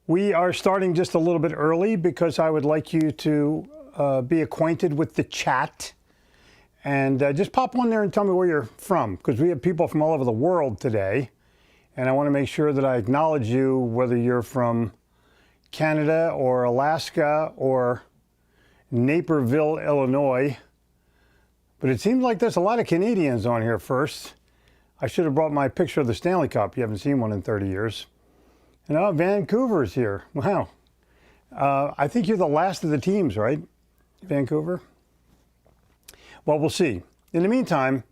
We are starting just a little bit early because I would like you to be acquainted with the chat. And just pop on there and tell me where you're from, because we have people from all over the world today. And I want to make sure that I acknowledge you, whether you're from Canada or Alaska or Naperville, Illinois. But it seems like there's a lot of Canadians on here first. I should have brought my picture of the Stanley Cup. You haven't seen one in 30 years. And oh, Vancouver's here. Wow. I think you're the last of the teams, right? Vancouver? Well, we'll see. In the meantime,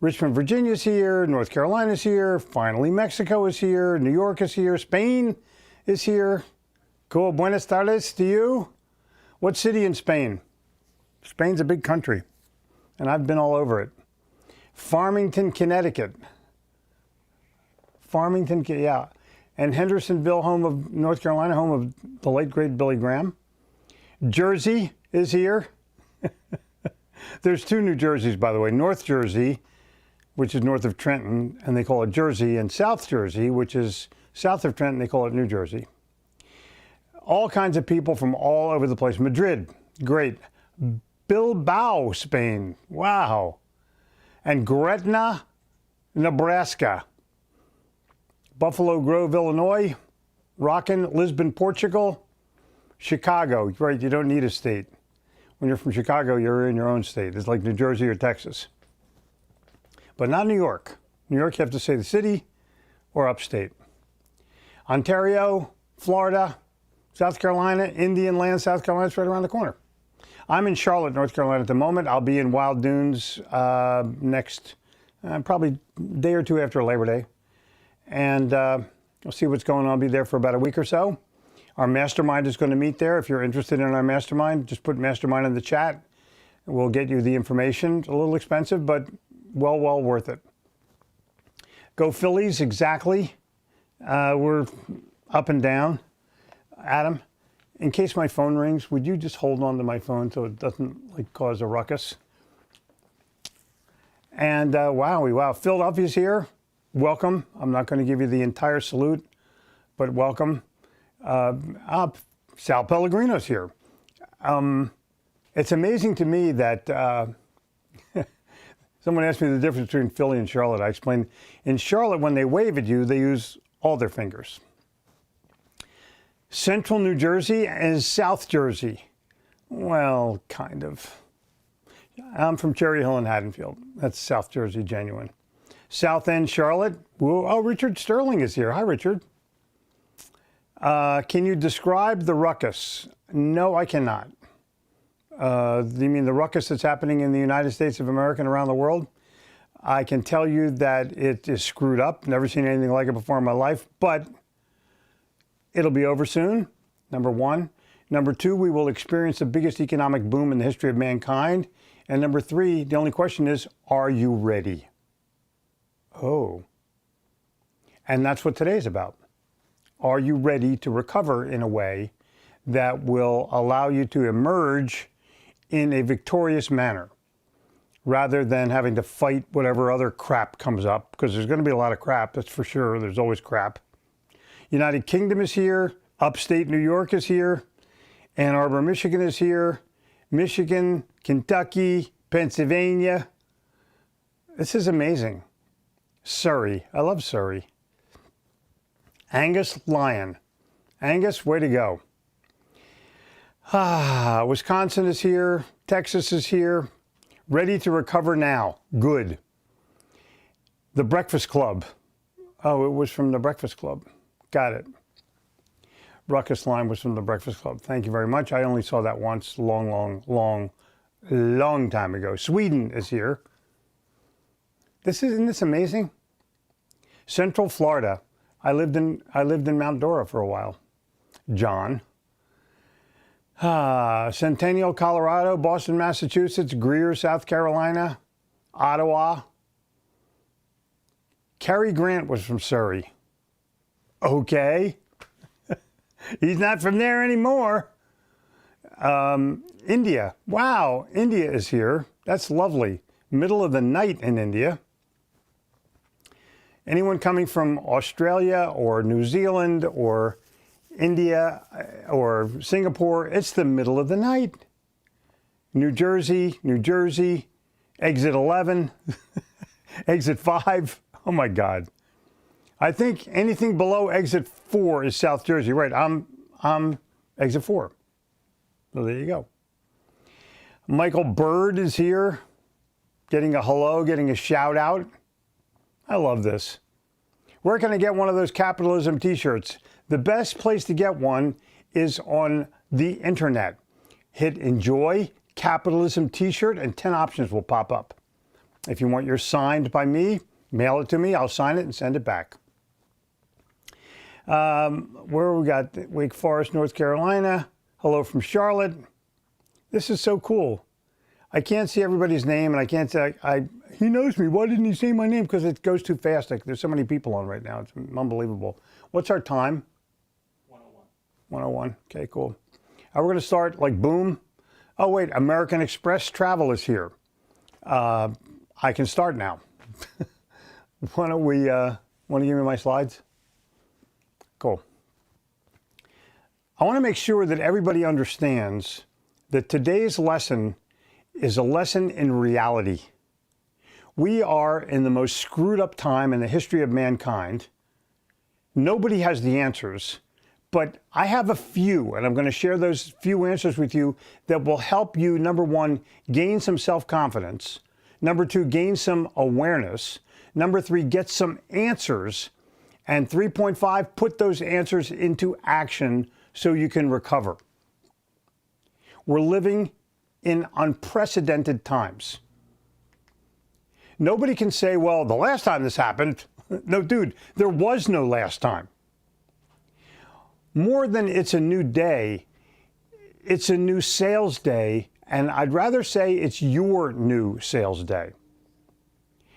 Richmond, Virginia's here. North Carolina's here. Finally, Mexico is here. New York is here. Spain is here. Cool. Buenas tardes to you. What city in Spain? Spain's a big country, and I've been all over it. Farmington, Connecticut. Farmington, yeah. And Hendersonville, home of North Carolina, home of the late, great Billy Graham. Jersey is here. There's two New Jerseys, by the way. North Jersey, which is north of Trenton, and they call it Jersey, and South Jersey, which is south of Trenton, they call it New Jersey. All kinds of people from all over the place. Madrid, great. Bilbao, Spain, wow. And Gretna, Nebraska. Buffalo Grove, Illinois. Rockin', Lisbon, Portugal. Chicago, right, you don't need a state. When you're from Chicago, you're in your own state. It's like New Jersey or Texas. But not New York. New York, you have to say the city or upstate. Ontario, Florida, South Carolina, Indian Land, South Carolina, it's right around the corner. I'm in Charlotte, North Carolina at the moment. I'll be in Wild Dunes next, probably day or two after Labor Day. And we'll see what's going on. I'll be there for about a week or so. Our mastermind is going to meet there. If you're interested in our mastermind, just put mastermind in the chat. We'll get you the information. It's a little expensive, but well worth it. Go Phillies, exactly. We're up and down. Adam, in case my phone rings, would you just hold on to my phone so it doesn't like cause a ruckus? And wow, Philadelphia's here. Welcome. I'm not going to give you the entire salute, but welcome. Sal Pellegrino's here. It's amazing to me that someone asked me the difference between Philly and Charlotte. I explained, in Charlotte, when they wave at you, they use all their fingers. Central New Jersey is South Jersey. Well, kind of. I'm from Cherry Hill and Haddonfield. That's South Jersey, genuine. South End, Charlotte. Whoa, oh, Richard Sterling is here. Hi, Richard. Can you describe the ruckus? No, I cannot. You mean the ruckus that's happening in the United States of America and around the world? I can tell you that it is screwed up. Never seen anything like it before in my life, but it'll be over soon, number one. Number two, we will experience the biggest economic boom in the history of mankind. And number three, the only question is, are you ready? Oh. And that's what today's about. Are you ready to recover in a way that will allow you to emerge in a victorious manner, rather than having to fight whatever other crap comes up? Because there's going to be a lot of crap, that's for sure. There's always crap. United Kingdom is here. Upstate New York is here. Ann Arbor, Michigan is here. Michigan, Kentucky, Pennsylvania. This is amazing. Surrey. I love Surrey. Angus Lyon. Angus, way to go. Wisconsin is here. Texas is here. Ready to recover now. Good. The Breakfast Club. Oh, it was from the Breakfast Club. Got it. Ruckus Line was from the Breakfast Club. Thank you very much. I only saw that once, long time ago. Sweden is here. Isn't this amazing? Central Florida. I lived in Mount Dora for a while. John. Centennial, Colorado. Boston, Massachusetts. Greer, South Carolina. Ottawa. Cary Grant was from Surrey. Okay. He's not from there anymore. India. Wow, India is here. That's lovely. Middle of the night in India. Anyone coming from Australia or New Zealand or India or Singapore, it's the middle of the night. New Jersey, exit 11, exit 5. Oh my God. I think anything below exit 4 is South Jersey. Right, I'm exit 4. So there you go. Michael Bird is here, getting a hello, getting a shout out. I love this. Where can I get one of those capitalism t-shirts? The best place to get one is on the internet. Hit enjoy capitalism t-shirt and 10 options will pop up. If you want yours signed by me, mail it to me. I'll sign it and send it back. Where we got Wake Forest, North Carolina. Hello from Charlotte. This is so cool. I can't see everybody's name, and I can't say, he knows me. Why didn't he say my name? Because it goes too fast. Like, there's so many people on right now. It's unbelievable. What's our time? 1:01. 1:01. Okay, cool. We're going to start like boom. Oh, wait, American Express Travel is here. I can start now. Want to give me my slides? Cool. I want to make sure that everybody understands that today's lesson is a lesson in reality. We are in the most screwed up time in the history of mankind. Nobody has the answers, but I have a few, and I'm going to share those few answers with you that will help you, number one, gain some self-confidence. Number two, gain some awareness. Number three, get some answers. And 3.5, put those answers into action so you can recover. We're living in unprecedented times. Nobody can say, well, the last time this happened. No, dude, there was no last time. More than it's a new day, it's a new sales day, and I'd rather say it's your new sales day.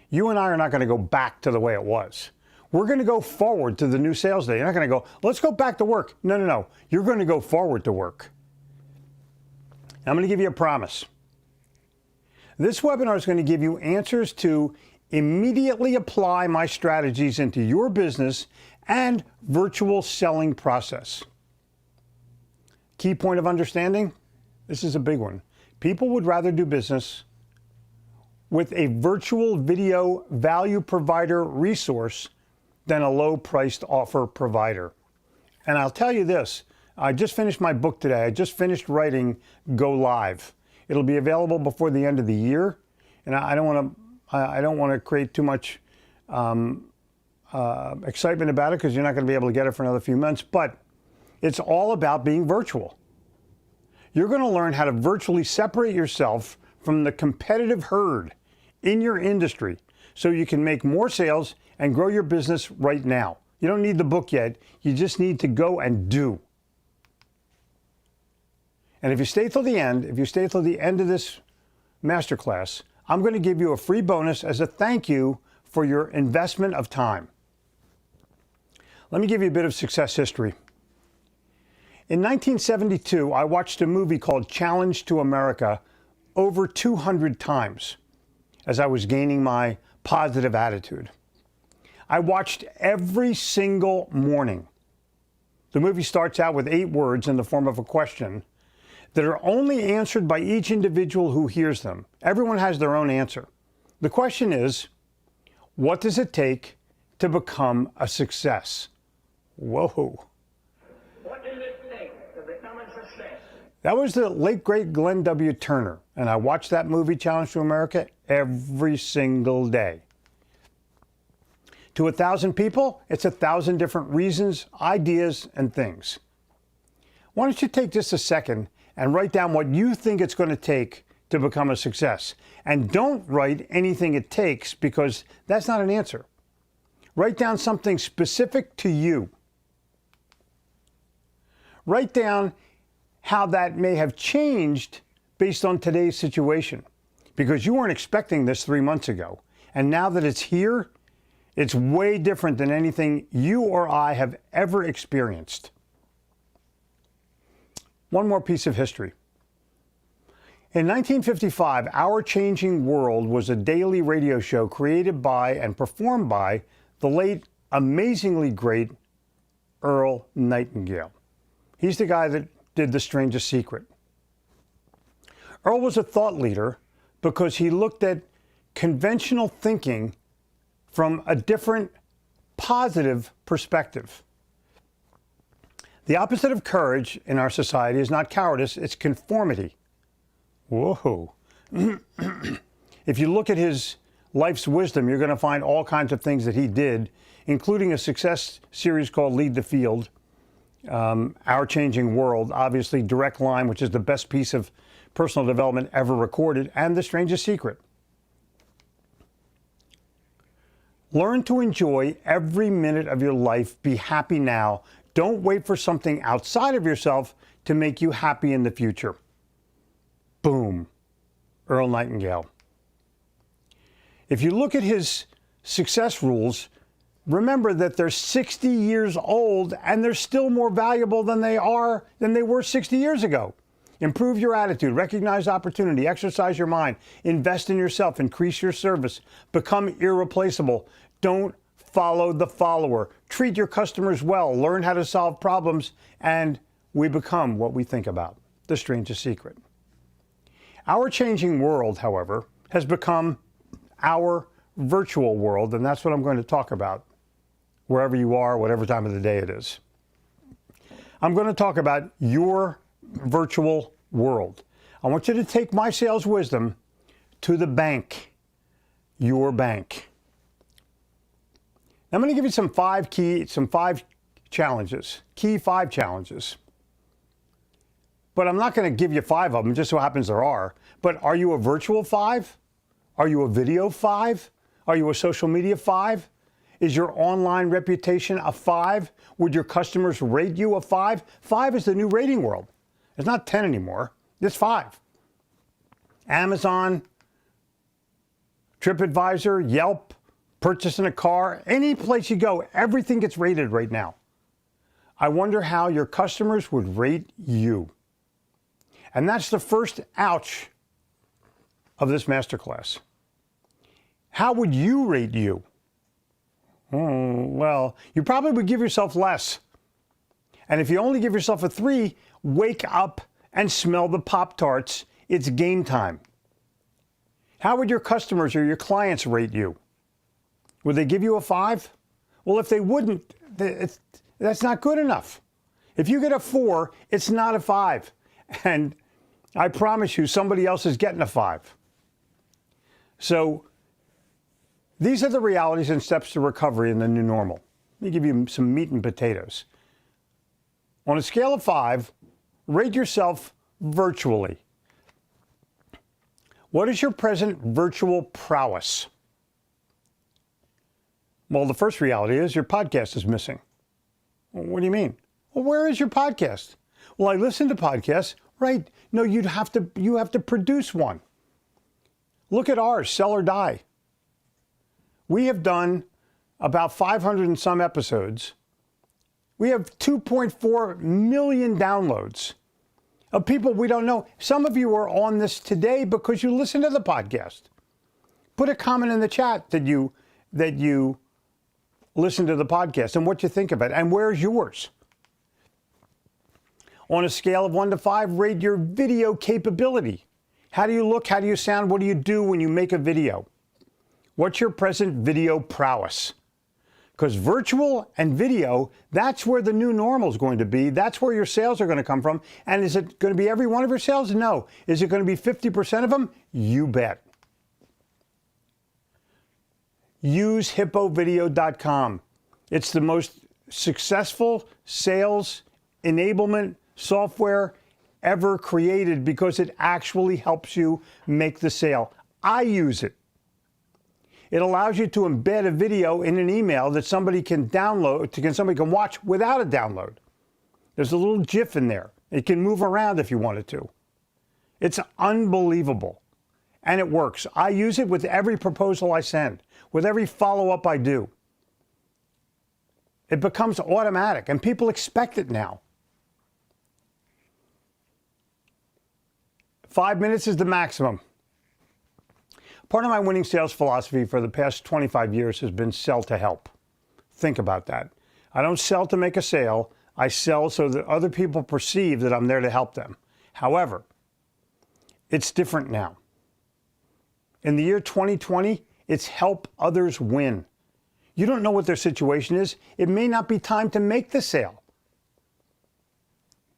You and I are not going to go back to the way it was. We're going to go forward to the new sales day. You're not going to go, let's go back to work. No. You're going to go forward to work. I'm going to give you a promise. This webinar is going to give you answers to immediately apply my strategies into your business and virtual selling process. Key point of understanding, this is a big one. People would rather do business with a virtual video value provider resource than a low-priced offer provider. And I'll tell you this, I just finished my book today. I just finished writing Go Live. It'll be available before the end of the year, and I don't want to create too much excitement about it because you're not going to be able to get it for another few months. But it's all about being virtual. You're going to learn how to virtually separate yourself from the competitive herd in your industry so you can make more sales and grow your business right now. You don't need the book yet. You just need to go and do. And if you stay till the end, of this masterclass, I'm going to give you a free bonus as a thank you for your investment of time. Let me give you a bit of success history. In 1972, I watched a movie called Challenge to America over 200 times as I was gaining my positive attitude. I watched every single morning. The movie starts out with 8 words in the form of a question that are only answered by each individual who hears them. Everyone has their own answer. The question is, what does it take to become a success? Whoa. What does it take to become a success? That was the late, great Glenn W. Turner. And I watched that movie, Challenge to America, every single day. To 1,000 people, it's 1,000 different reasons, ideas, and things. Why don't you take just a second and write down what you think it's going to take to become a success. And don't write anything it takes, because that's not an answer. Write down something specific to you. Write down how that may have changed based on today's situation, because you weren't expecting this 3 months ago. And now that it's here, it's way different than anything you or I have ever experienced. One more piece of history. In 1955, Our Changing World was a daily radio show created by and performed by the late, amazingly great Earl Nightingale. He's the guy that did The Strangest Secret. Earl was a thought leader because he looked at conventional thinking from a different, positive perspective. The opposite of courage in our society is not cowardice, it's conformity. Whoa. If you look at his life's wisdom, you're going to find all kinds of things that he did, including a success series called Lead the Field, Our Changing World, obviously Direct Line, which is the best piece of personal development ever recorded, and The Strangest Secret. Learn to enjoy every minute of your life. Be happy now. Don't wait for something outside of yourself to make you happy in the future. Boom. Earl Nightingale. If you look at his success rules, remember that they're 60 years old and they're still more valuable than they were 60 years ago. Improve your attitude, recognize opportunity, exercise your mind, invest in yourself, increase your service, become irreplaceable. Don't follow the follower. Treat your customers well, learn how to solve problems, and we become what we think about. The Strangest Secret. Our changing world, however, has become our virtual world, and that's what I'm going to talk about wherever you are, whatever time of the day it is. I'm going to talk about your virtual world. I want you to take my sales wisdom to the bank, your bank. I'm going to give you some five challenges, key 5 challenges. But I'm not going to give you 5 of them, just so happens there are. But are you a virtual 5? Are you a video 5? Are you a social media 5? Is your online reputation a 5? Would your customers rate you a 5? 5 is the new rating world. It's not 10 anymore. It's 5. Amazon, TripAdvisor, Yelp, purchasing a car, any place you go, everything gets rated right now. I wonder how your customers would rate you. And that's the first ouch of this masterclass. How would you rate you? Well, you probably would give yourself less. And if you only give yourself a 3, wake up and smell the Pop-Tarts. It's game time. How would your customers or your clients rate you? Would they give you a 5? Well, if they wouldn't, that's not good enough. If you get a 4, it's not a 5. And I promise you, somebody else is getting a 5. So these are the realities and steps to recovery in the new normal. Let me give you some meat and potatoes. On a scale of 5, rate yourself virtually. What is your present virtual prowess? Well, the first reality is your podcast is missing. Well, what do you mean? Well, where is your podcast? Well, I listen to podcasts. Right. No, you have to produce one. Look at ours, Sell or Die. We have done about 500 and some episodes. We have 2.4 million downloads of people we don't know. Some of you are on this today because you listen to the podcast. Put a comment in the chat that you listen to the podcast and what you think of it and where's yours. On a scale of 1 to 5, rate your video capability. How do you look? How do you sound? What do you do when you make a video? What's your present video prowess? Because virtual and video, that's where the new normal is going to be. That's where your sales are going to come from. And is it going to be every one of your sales? No. Is it going to be 50% of them? You bet. Use hippovideo.com. It's the most successful sales enablement software ever created because it actually helps you make the sale. I use it. It allows you to embed a video in an email that somebody can download, somebody can watch without a download. There's a little GIF in there. It can move around if you wanted to. It's unbelievable. And it works. I use it with every proposal I send, with every follow-up I do. It becomes automatic, and people expect it now. 5 minutes is the maximum. Part of my winning sales philosophy for the past 25 years has been sell to help. Think about that. I don't sell to make a sale. I sell so that other people perceive that I'm there to help them. However, it's different now. In the year 2020, it's help others win. You don't know what their situation is. It may not be time to make the sale.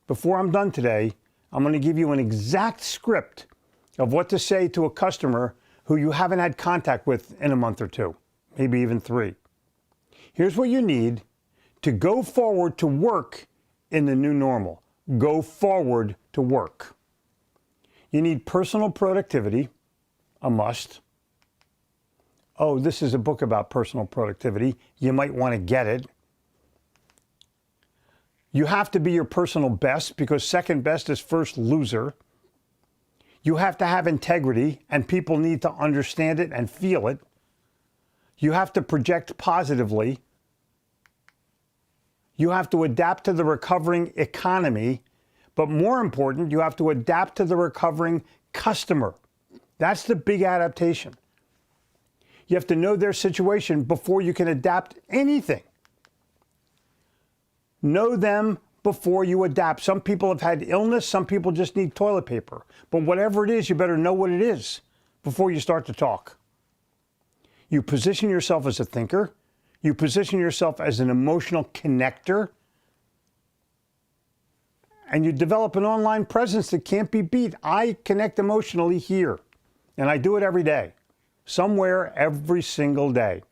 Before I'm done today, I'm going to give you an exact script of what to say to a customer who you haven't had contact with in a month or two, maybe even 3. Here's what you need to go forward to work in the new normal. Go forward to work. You need personal productivity, a must. Oh, this is a book about personal productivity. You might want to get it. You have to be your personal best because second best is first loser. You have to have integrity and people need to understand it and feel it. You have to project positively. You have to adapt to the recovering economy. But more important, you have to adapt to the recovering customer. That's the big adaptation. You have to know their situation before you can adapt anything. Know them before you adapt. Some people have had illness, some people just need toilet paper. But whatever it is, you better know what it is before you start to talk. You position yourself as a thinker. You position yourself as an emotional connector. And you develop an online presence that can't be beat. I connect emotionally here, and I do it every day, somewhere every single day.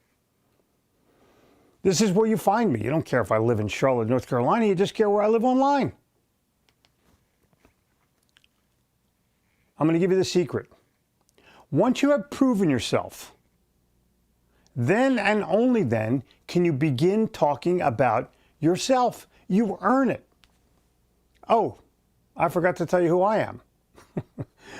This is where you find me. You don't care if I live in Charlotte, North Carolina. You just care where I live online. I'm going to give you the secret. Once you have proven yourself, then and only then can you begin talking about yourself. You earn it. Oh, I forgot to tell you who I am.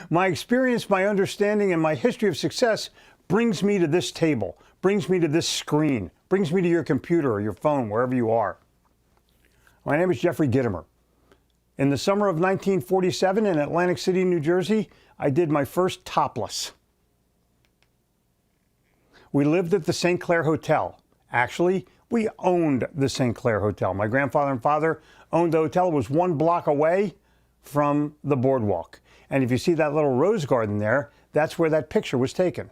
My experience, my understanding, and my history of success brings me to this table, brings me to this screen, brings me to your computer or your phone, wherever you are. My name is Jeffrey Gitomer. In the summer of 1947 in Atlantic City, New Jersey, I did my first topless. We lived at the St. Clair Hotel. Actually, we owned the St. Clair Hotel. My grandfather and father owned the hotel. It was 1 block away from the boardwalk. And if you see that little rose garden there, that's where that picture was taken.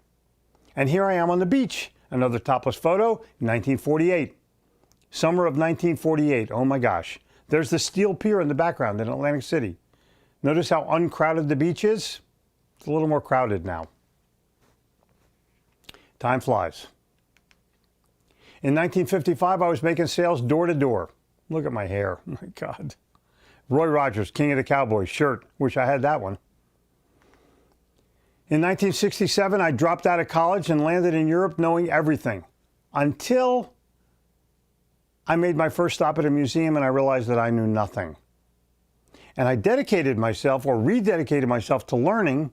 And here I am on the beach. Another topless photo, 1948. Summer of 1948. Oh my gosh. There's the Steel Pier in the background in Atlantic City. Notice how uncrowded the beach is? It's a little more crowded now. Time flies. In 1955, I was making sales door to door. Look at my hair. Oh my God. Roy Rogers, King of the Cowboys shirt. Wish I had that one. In 1967, I dropped out of college and landed in Europe knowing everything until I made my first stop at a museum and I realized that I knew nothing. And I dedicated myself or rededicated myself to learning.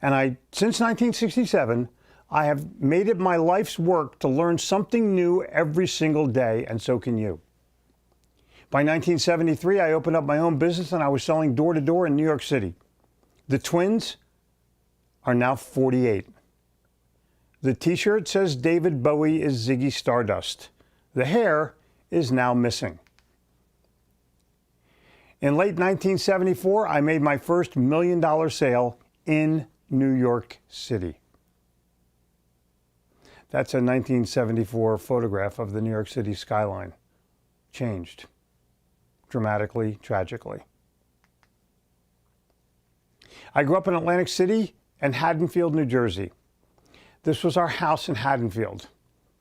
And since 1967, I have made it my life's work to learn something new every single day, and so can you. By 1973, I opened up my own business and I was selling door to door in New York City. The twins are now 48. The t-shirt says David Bowie is Ziggy Stardust. The hair is now missing. In late 1974, I made my first $1 million sale in New York City. That's a 1974 photograph of the New York City skyline. Changed dramatically, tragically. I grew up in Atlantic City and Haddonfield, New Jersey. This was our house in Haddonfield.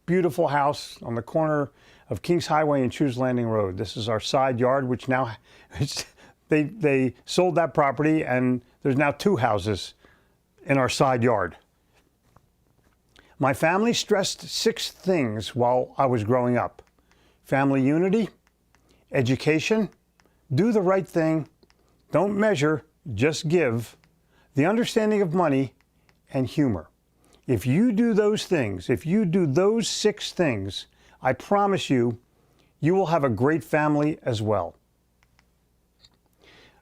Beautiful house on the corner of Kings Highway and Shoes Landing Road. This is our side yard, which now, they sold that property and there's now 2 houses in our side yard. My family stressed 6 things while I was growing up. Family unity, education, do the right thing, don't measure, just give, the understanding of money, and humor. If you do those things, if you do those 6 things, I promise you, you will have a great family as well.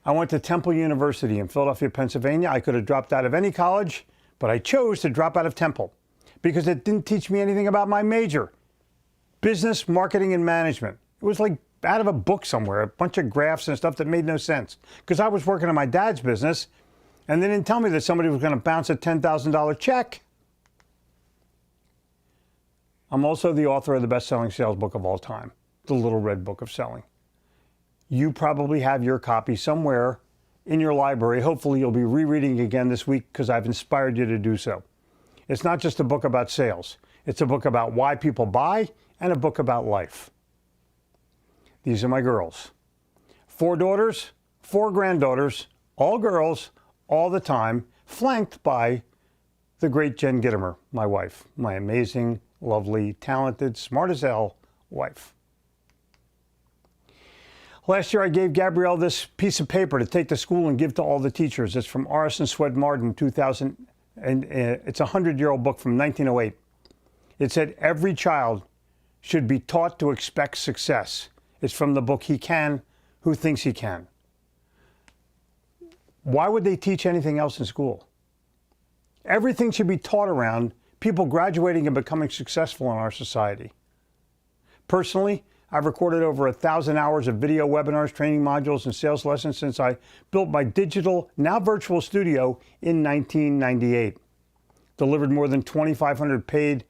I went to Temple University in Philadelphia, Pennsylvania. I could have dropped out of any college, but I chose to drop out of Temple because it didn't teach me anything about my major, business, marketing, and management. It was like out of a book somewhere, a bunch of graphs and stuff that made no sense. Because I was working on my dad's business, and they didn't tell me that somebody was going to bounce a $10,000 check. I'm also the author of the best-selling sales book of all time, The Little Red Book of Selling. You probably have your copy somewhere in your library. Hopefully you'll be rereading again this week because I've inspired you to do so. It's not just a book about sales. It's a book about why people buy and a book about life. These are my girls. 4 daughters, 4 granddaughters, all girls, all the time, flanked by the great Jen Gittimer, my wife, my amazing, lovely, talented, smart as hell wife. Last year I gave Gabrielle this piece of paper to take to school and give to all the teachers. It's from Orison Swett Marden, 2000, and it's a 100-year-old book from 1908. It said, every child should be taught to expect success. It's from the book He Can Who Thinks He Can. Why would they teach anything else in school? Everything should be taught around people graduating and becoming successful in our society. Personally, I've recorded over 1,000 hours of video webinars, training modules, and sales lessons since I built my digital, now virtual studio in 1998. Delivered more than 2,500 paid,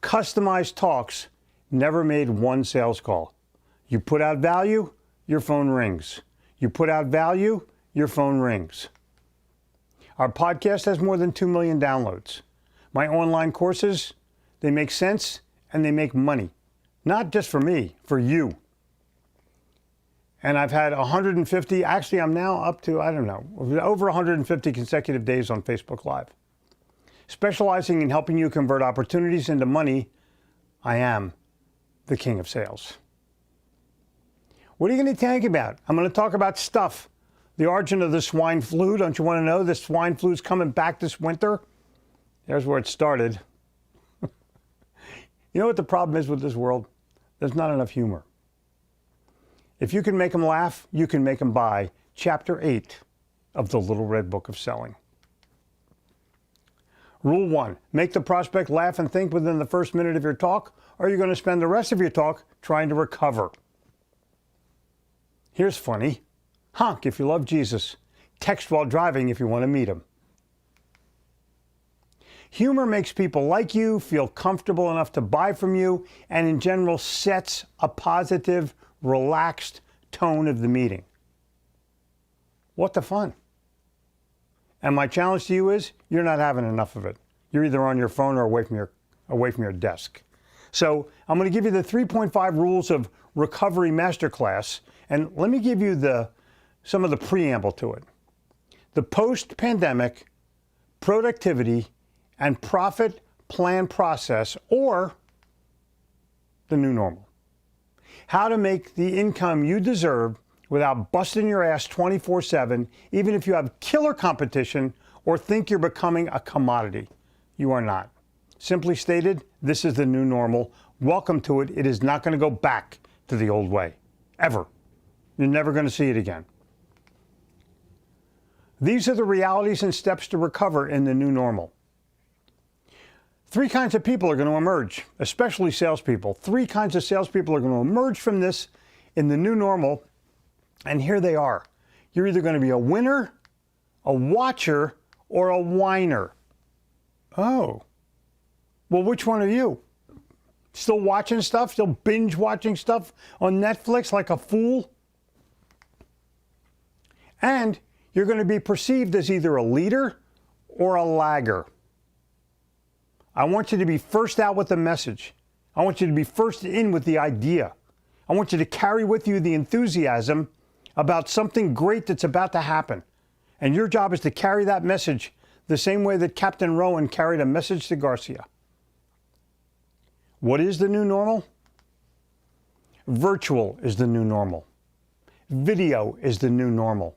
customized talks, never made one sales call. You put out value, your phone rings. You put out value, your phone rings. Our podcast has more than 2 million downloads. My online courses, they make sense and they make money. Not just for me, for you. And I've had 150, actually I'm now up to, I don't know, over 150 consecutive days on Facebook Live. Specializing in helping you convert opportunities into money, I am the king of sales. What are you going to think about? I'm going to talk about stuff. The origin of the swine flu. Don't you want to know? The swine flu is coming back this winter. There's where it started. You know what the problem is with this world? There's not enough humor. If you can make them laugh, you can make them buy. Chapter 8 of the Little Red Book of Selling. Rule 1, make the prospect laugh and think within the first minute of your talk, or you're going to spend the rest of your talk trying to recover. Here's funny. Honk if you love Jesus. Text while driving if you want to meet him. Humor makes people like you, feel comfortable enough to buy from you, and in general sets a positive, relaxed tone of the meeting. What the fun? And my challenge to you is, you're not having enough of it. You're either on your phone or away from your desk. So I'm going to give you the 3.5 rules of recovery masterclass, and let me give you some of the preamble to it. The post-pandemic productivity and profit plan process, or the new normal. How to make the income you deserve without busting your ass 24/7, even if you have killer competition or think you're becoming a commodity. You are not. Simply stated, this is the new normal. Welcome to it. It is not going to go back to the old way, ever. You're never going to see it again. These are the realities and steps to recover in the new normal. 3 kinds of people are going to emerge, especially salespeople. 3 kinds of salespeople are going to emerge from this in the new normal, and here they are. You're either going to be a winner, a watcher, or a whiner. Oh. Well, which one are you? Still watching stuff? Still binge watching stuff on Netflix like a fool? And you're going to be perceived as either a leader or a lagger. I want you to be first out with the message. I want you to be first in with the idea. I want you to carry with you the enthusiasm about something great that's about to happen. And your job is to carry that message the same way that Captain Rowan carried a message to Garcia. What is the new normal? Virtual is the new normal. Video is the new normal.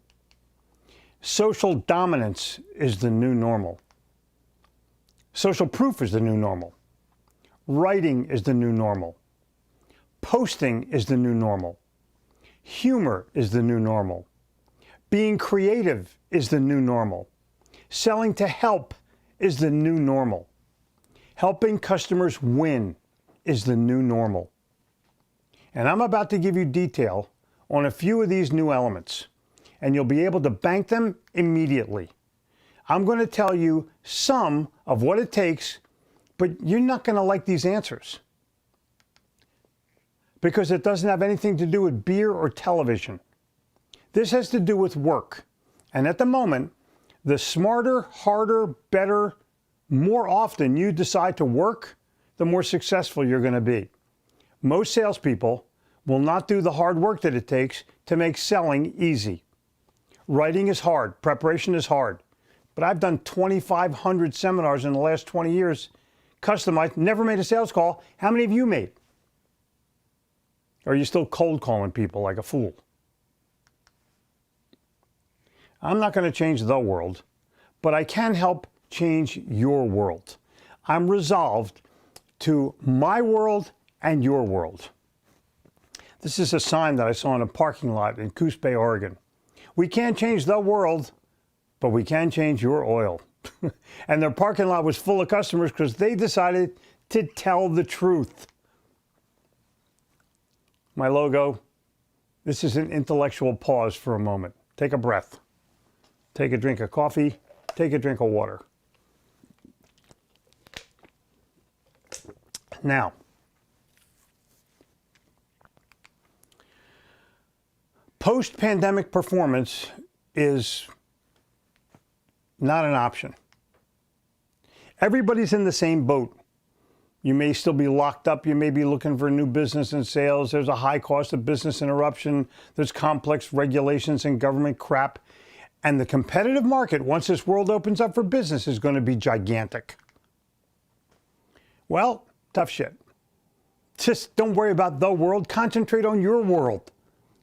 Social dominance is the new normal. Social proof is the new normal. Writing is the new normal. Posting is the new normal. Humor is the new normal. Being creative is the new normal. Selling to help is the new normal. Helping customers win is the new normal. And I'm about to give you detail on a few of these new elements, and you'll be able to bank them immediately. I'm going to tell you some of what it takes, but you're not going to like these answers because it doesn't have anything to do with beer or television. This has to do with work. And at the moment, the smarter, harder, better, more often you decide to work, the more successful you're going to be. Most salespeople will not do the hard work that it takes to make selling easy. Writing is hard. Preparation is hard. But I've done 2,500 seminars in the last 20 years, customized, never made a sales call. How many have you made? Or are you still cold calling people like a fool? I'm not going to change the world, but I can help change your world. I'm resolved to my world and your world. This is a sign that I saw in a parking lot in Coos Bay, Oregon. We can't change the world, but we can change your oil. And their parking lot was full of customers because they decided to tell the truth. My logo, this is an intellectual pause for a moment. Take a breath. Take a drink of coffee. Take a drink of water. Now, post-pandemic performance is not an option. Everybody's in the same boat. You may still be locked up. You may be looking for new business and sales. There's a high cost of business interruption. There's complex regulations and government crap. And the competitive market, once this world opens up for business, is going to be gigantic. Well, tough shit. Just don't worry about the world. Concentrate on your world.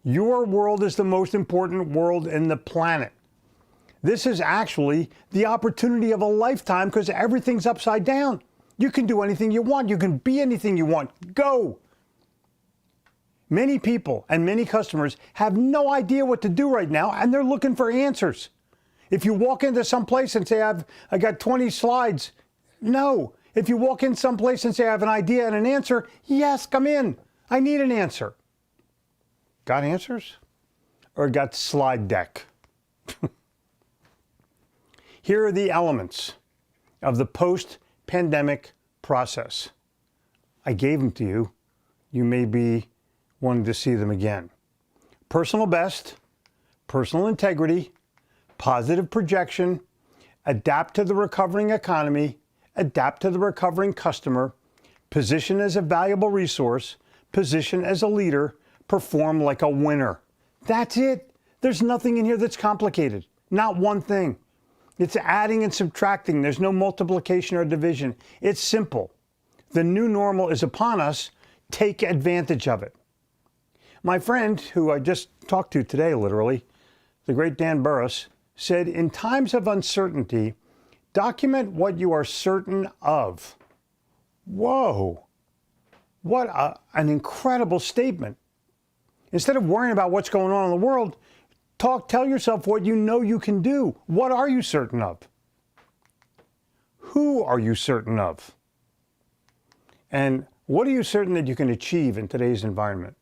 Your world is the most important world in the planet. This is actually the opportunity of a lifetime because everything's upside down. You can do anything you want. You can be anything you want. Go. Many people and many customers have no idea what to do right now, and they're looking for answers. If you walk into some place and say, I got 20 slides, no. If you walk in some place and say, I have an idea and an answer, yes, come in. I need an answer. Got answers? Or got slide deck? Here are the elements of the post-pandemic process. I gave them to you. You may be wanting to see them again. Personal best, personal integrity, positive projection, adapt to the recovering economy, adapt to the recovering customer, position as a valuable resource, position as a leader, perform like a winner. That's it. There's nothing in here that's complicated. Not one thing. It's adding and subtracting. There's no multiplication or division. It's simple. The new normal is upon us. Take advantage of it. My friend, who I just talked to today, literally, the great Dan Burrus, said, in times of uncertainty, document what you are certain of. Whoa. What an incredible statement. Instead of worrying about what's going on in the world, tell yourself what you know you can do. What are you certain of? Who are you certain of? And what are you certain that you can achieve in today's environment?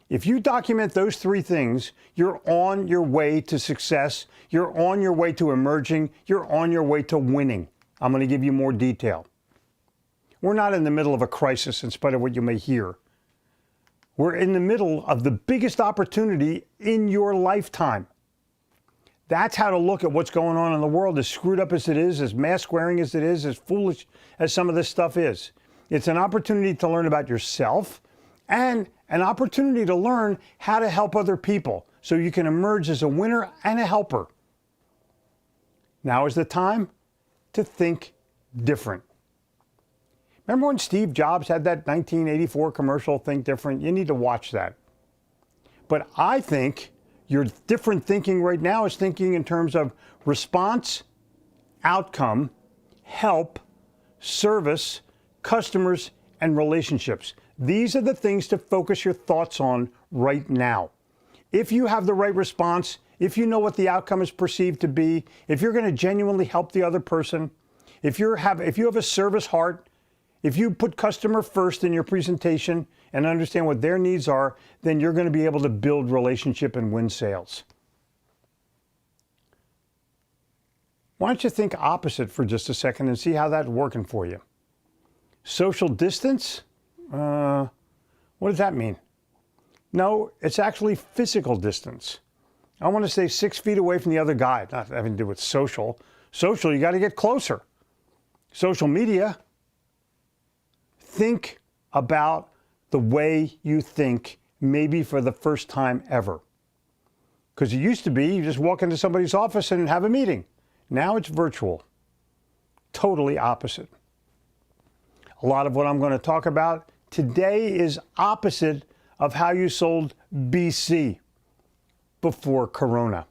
If you document those three things, you're on your way to success, you're on your way to emerging, you're on your way to winning. I'm going to give you more detail. We're not in the middle of a crisis, in spite of what you may hear. We're in the middle of the biggest opportunity in your lifetime. That's how to look at what's going on in the world, as screwed up as it is, as mask wearing as it is, as foolish as some of this stuff is. It's an opportunity to learn about yourself and an opportunity to learn how to help other people so you can emerge as a winner and a helper. Now is the time to think different. Remember when Steve Jobs had that 1984 commercial, Think Different? You need to watch that. But I think your different thinking right now is thinking in terms of response, outcome, help, service, customers, and relationships. These are the things to focus your thoughts on right now. If you have the right response, if you know what the outcome is perceived to be, if you're going to genuinely help the other person, if you have a service heart, If you put customer first in your presentation and understand what their needs are, then you're going to be able to build relationship and win sales. Why don't you think opposite for just a second and see how that's working for you? Social distance? What does that mean? No, it's actually physical distance. I want to stay 6 feet away from the other guy. Not having to do with social. Social, you got to get closer. Social media, think about the way you think, maybe for the first time ever. Because it used to be you just walk into somebody's office and have a meeting. Now it's virtual. Totally opposite. A lot of what I'm going to talk about today is opposite of how you sold BC, before Corona.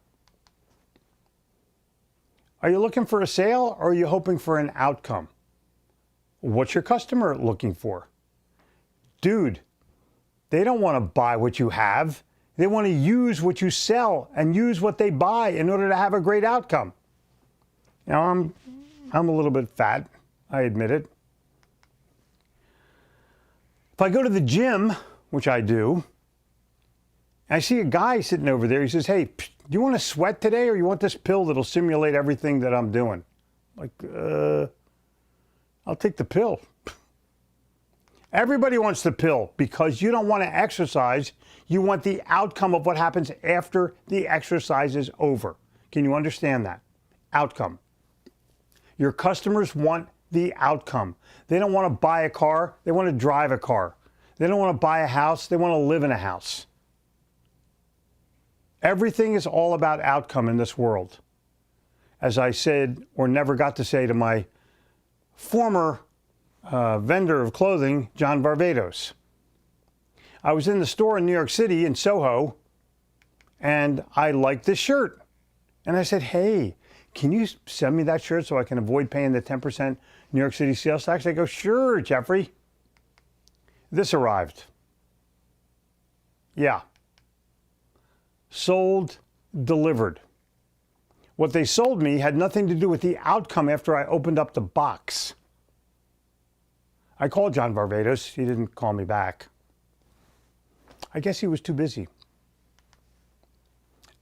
Are you looking for a sale or are you hoping for an outcome? What's your customer looking for? Dude, they don't want to buy what you have. They want to use what you sell and use what they buy in order to have a great outcome. Now, I'm a little bit fat, I admit it. If I go to the gym, which I do, I see a guy sitting over there. He says, hey, do you want to sweat today or you want this pill that'll simulate everything that I'm doing? Like, I'll take the pill. Everybody wants the pill because you don't want to exercise. You want the outcome of what happens after the exercise is over. Can you understand that? Outcome. Your customers want the outcome. They don't want to buy a car. They want to drive a car. They don't want to buy a house. They want to live in a house. Everything is all about outcome in this world. As I said, or never got to say to my former vendor of clothing, John Varvatos. I was in the store in New York City in Soho, and I liked this shirt. And I said, hey, can you send me that shirt so I can avoid paying the 10% New York City sales tax? I go, sure, Jeffrey. This arrived. Yeah. Sold, delivered. What they sold me had nothing to do with the outcome after I opened up the box. I called John Varvatos. He didn't call me back. I guess he was too busy.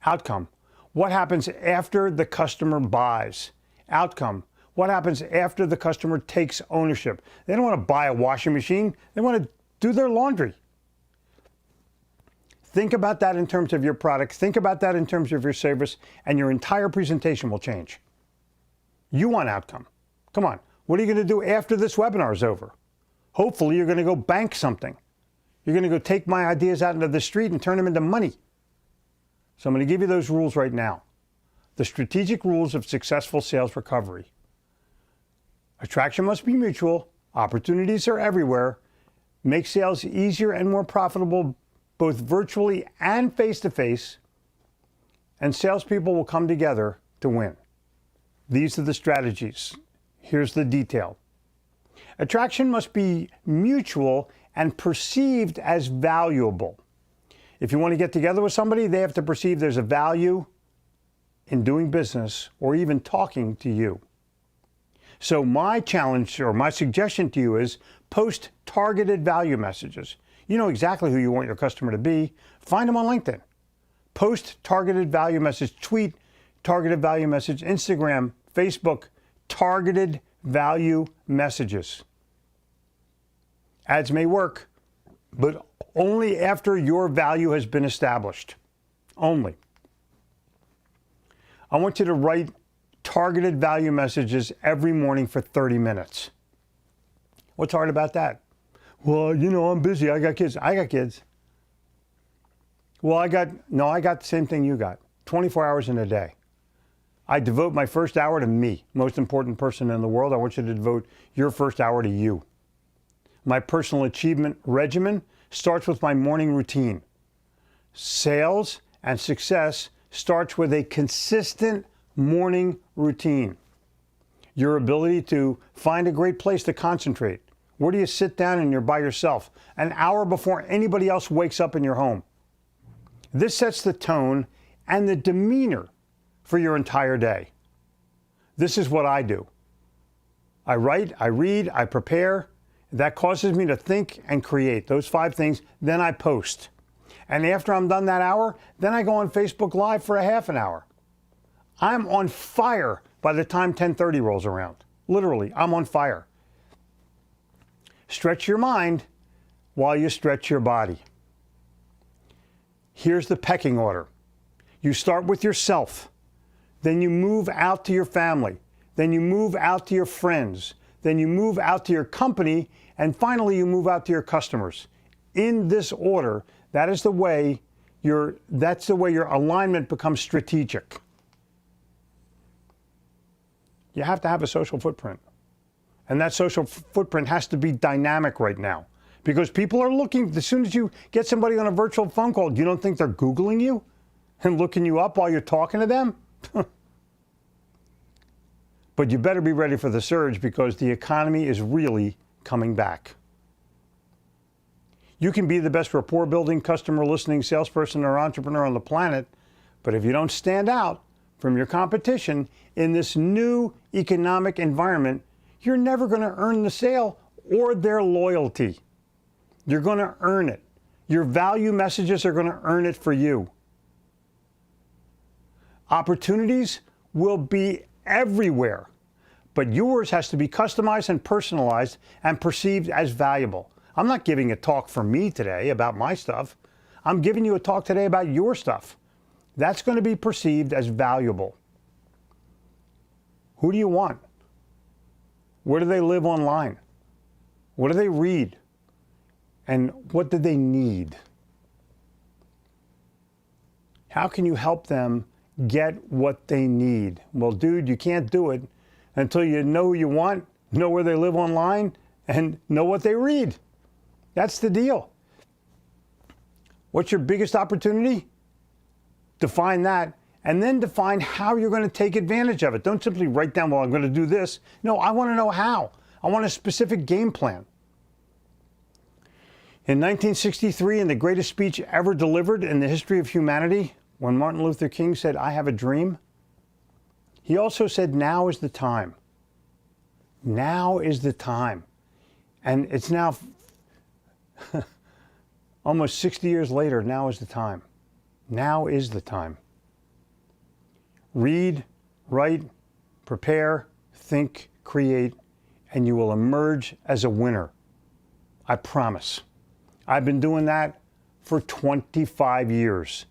Outcome. What happens after the customer buys? Outcome. What happens after the customer takes ownership? They don't want to buy a washing machine. They want to do their laundry. Think about that in terms of your product. Think about that in terms of your service, and your entire presentation will change. You want outcome. Come on. What are you going to do after this webinar is over? Hopefully, you're going to go bank something. You're going to go take my ideas out into the street and turn them into money. So I'm going to give you those rules right now. The strategic rules of successful sales recovery. Attraction must be mutual. Opportunities are everywhere. Make sales easier and more profitable, both virtually and face-to-face. And salespeople will come together to win. These are the strategies. Here's the detail. Attraction must be mutual and perceived as valuable. If you want to get together with somebody, they have to perceive there's a value in doing business or even talking to you. So my challenge or my suggestion to you is post targeted value messages. You know exactly who you want your customer to be. Find them on LinkedIn. Post targeted value message, tweet targeted value message, Instagram, Facebook, targeted value messages. Ads may work, but only after your value has been established. Only. I want you to write targeted value messages every morning for 30 minutes. What's hard about that? Well, you know, I'm busy. I got kids. I got kids. Well, I got the same thing you got. 24 hours in a day. I devote my first hour to me, most important person in the world. I want you to devote your first hour to you. My personal achievement regimen starts with my morning routine. Sales and success starts with a consistent morning routine. Your ability to find a great place to concentrate. Where do you sit down and you're by yourself? An hour before anybody else wakes up in your home. This sets the tone and the demeanor for your entire day. This is what I do. I write, I read, I prepare. That causes me to think and create those 5 things. Then I post. And after I'm done that hour, then I go on Facebook Live for a half an hour. I'm on fire by the time 10:30 rolls around. Literally, I'm on fire. Stretch your mind while you stretch your body. Here's the pecking order. You start with yourself. Then you move out to your family. Then you move out to your friends. Then you move out to your company. And finally, you move out to your customers. In this order, that's the way your alignment becomes strategic. You have to have a social footprint. And that social footprint has to be dynamic right now. Because people are looking, as soon as you get somebody on a virtual phone call, you don't think they're Googling you and looking you up while you're talking to them? But you better be ready for the surge because the economy is really coming back. You can be the best rapport building, customer listening salesperson or entrepreneur on the planet, but if you don't stand out from your competition in this new economic environment, you're never going to earn the sale or their loyalty. You're going to earn it. Your value messages are going to earn it for you. Opportunities will be everywhere, but yours has to be customized and personalized and perceived as valuable. I'm not giving a talk for me today about my stuff. I'm giving you a talk today about your stuff. That's going to be perceived as valuable. Who do you want? Where do they live online? What do they read? And what do they need? How can you help them get what they need? Well, dude, you can't do it until you know who you want, know where they live online, and know what they read. That's the deal. What's your biggest opportunity? Define that, and then define how you're going to take advantage of it. Don't simply write down, well, I'm going to do this. No, I want to know how. I want a specific game plan. In 1963, in the greatest speech ever delivered in the history of humanity, when Martin Luther King said, I have a dream, he also said, now is the time. Now is the time. And it's now almost 60 years later, now is the time. Now is the time. Read, write, prepare, think, create, and you will emerge as a winner. I promise. I've been doing that for 25 years.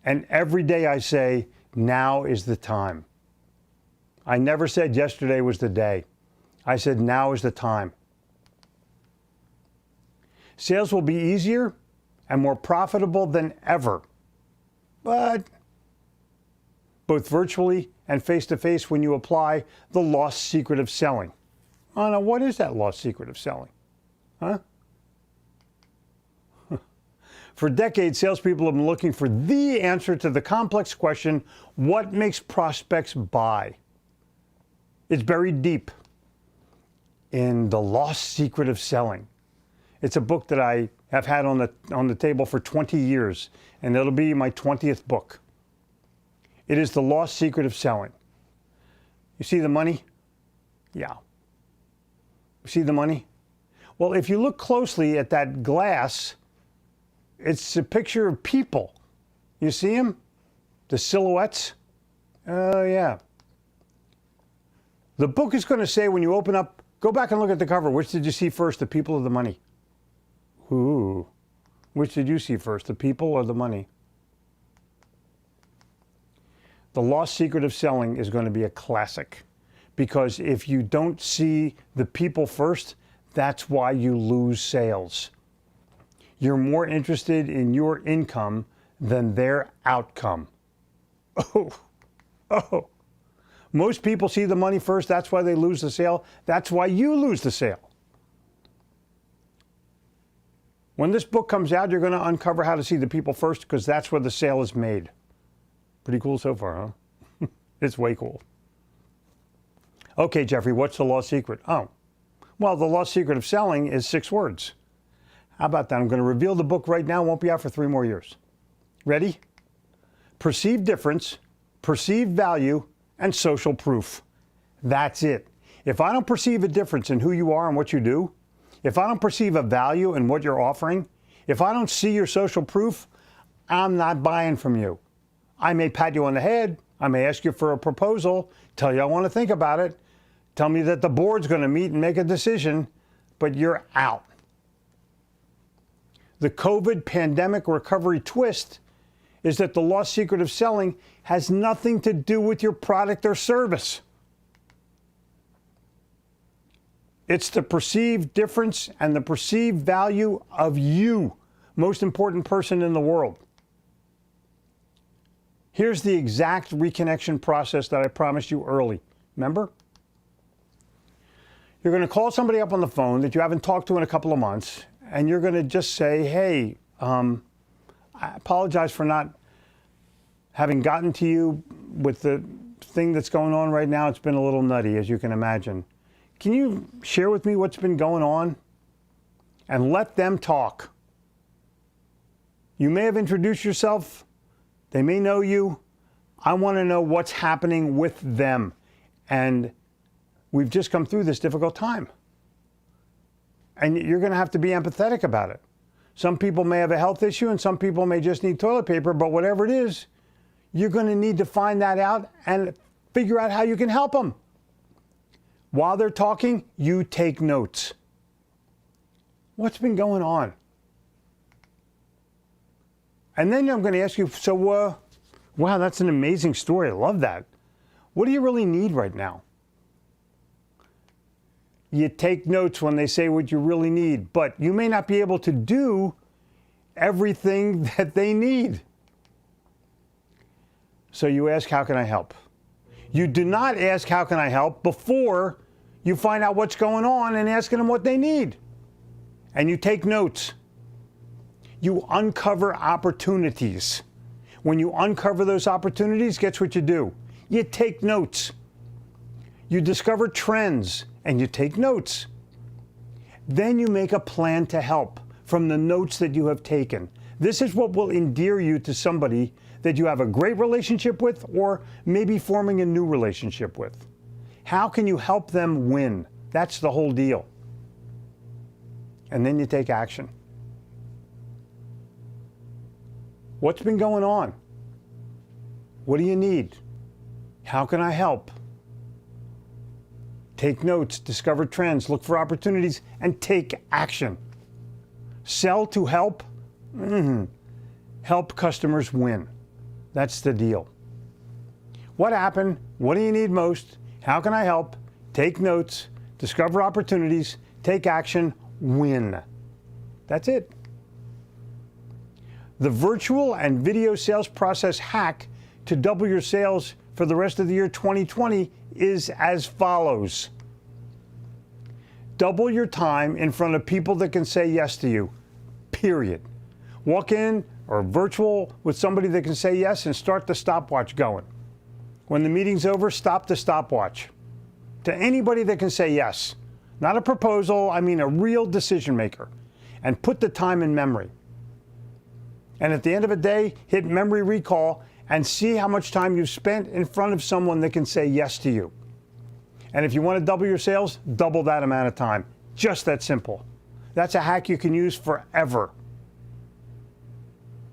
And every day I say, now is the time. I never said yesterday was the day. I said, now is the time. Sales will be easier and more profitable than ever, but both virtually and face-to-face when you apply the lost secret of selling. Oh, now what is that lost secret of selling? Huh? For decades, salespeople have been looking for the answer to the complex question, what makes prospects buy? It's buried deep in The Lost Secret of Selling. It's a book that I have had on the table for 20 years, and it'll be my 20th book. It is The Lost Secret of Selling. You see the money? Yeah. You see the money? Well, if you look closely at that glass, it's a picture of people. You see them? The silhouettes? Oh, yeah. The book is going to say when you open up, go back and look at the cover. Which did you see first, the people or the money? Ooh. Which did you see first, the people or the money? The Lost Secret of Selling is going to be a classic. Because if you don't see the people first, that's why you lose sales. You're more interested in your income than their outcome. Oh. Most people see the money first. That's why they lose the sale. That's why you lose the sale. When this book comes out, you're going to uncover how to see the people first because that's where the sale is made. Pretty cool so far, huh? It's way cool. Okay, Jeffrey, what's the lost secret? Oh, well, the lost secret of selling is 6 words. How about that? I'm going to reveal the book right now. It won't be out for 3 more years. Ready? Perceived difference, perceived value, and social proof. That's it. If I don't perceive a difference in who you are and what you do, If I don't perceive a value in what you're offering, if I don't see your social proof, I'm not buying from you. I may pat you on the head. I may ask you for a proposal, tell you I want to think about it, tell me that the board's going to meet and make a decision, but you're out. The COVID pandemic recovery twist is that the lost secret of selling has nothing to do with your product or service. It's the perceived difference and the perceived value of you, most important person in the world. Here's the exact reconnection process that I promised you early. Remember? You're going to call somebody up on the phone that you haven't talked to in a couple of months, and you're going to just say, hey, I apologize for not having gotten to you with the thing that's going on right now. It's been a little nutty, as you can imagine. Can you share with me what's been going on? And let them talk. You may have introduced yourself. They may know you. I want to know what's happening with them. And we've just come through this difficult time. And you're going to have to be empathetic about it. Some people may have a health issue and some people may just need toilet paper, but whatever it is, you're going to need to find that out and figure out how you can help them. While they're talking, you take notes. What's been going on? And then I'm going to ask you, so, wow, that's an amazing story. I love that. What do you really need right now? You take notes when they say what you really need, but you may not be able to do everything that they need. So you ask, how can I help? You do not ask, how can I help, before you find out what's going on and asking them what they need. And you take notes. You uncover opportunities. When you uncover those opportunities, guess what you do? You take notes. You discover trends and you take notes. Then you make a plan to help from the notes that you have taken. This is what will endear you to somebody that you have a great relationship with or maybe forming a new relationship with. How can you help them win? That's the whole deal. And then you take action. What's been going on? What do you need? How can I help? Take notes, discover trends, look for opportunities, and take action. Sell to help. Help customers win. That's the deal. What happened? What do you need most? How can I help? Take notes, discover opportunities, take action, win. That's it. The virtual and video sales process hack to double your sales for the rest of the year 2020 is as follows. Double your time in front of people that can say yes to you, period. Walk in or virtual with somebody that can say yes and start the stopwatch going. When the meeting's over, stop the stopwatch. To anybody that can say yes. Not a proposal, I mean a real decision maker. And put the time in memory. And at the end of the day, hit memory recall and see how much time you've spent in front of someone that can say yes to you. And if you want to double your sales, double that amount of time. Just that simple. That's a hack you can use forever.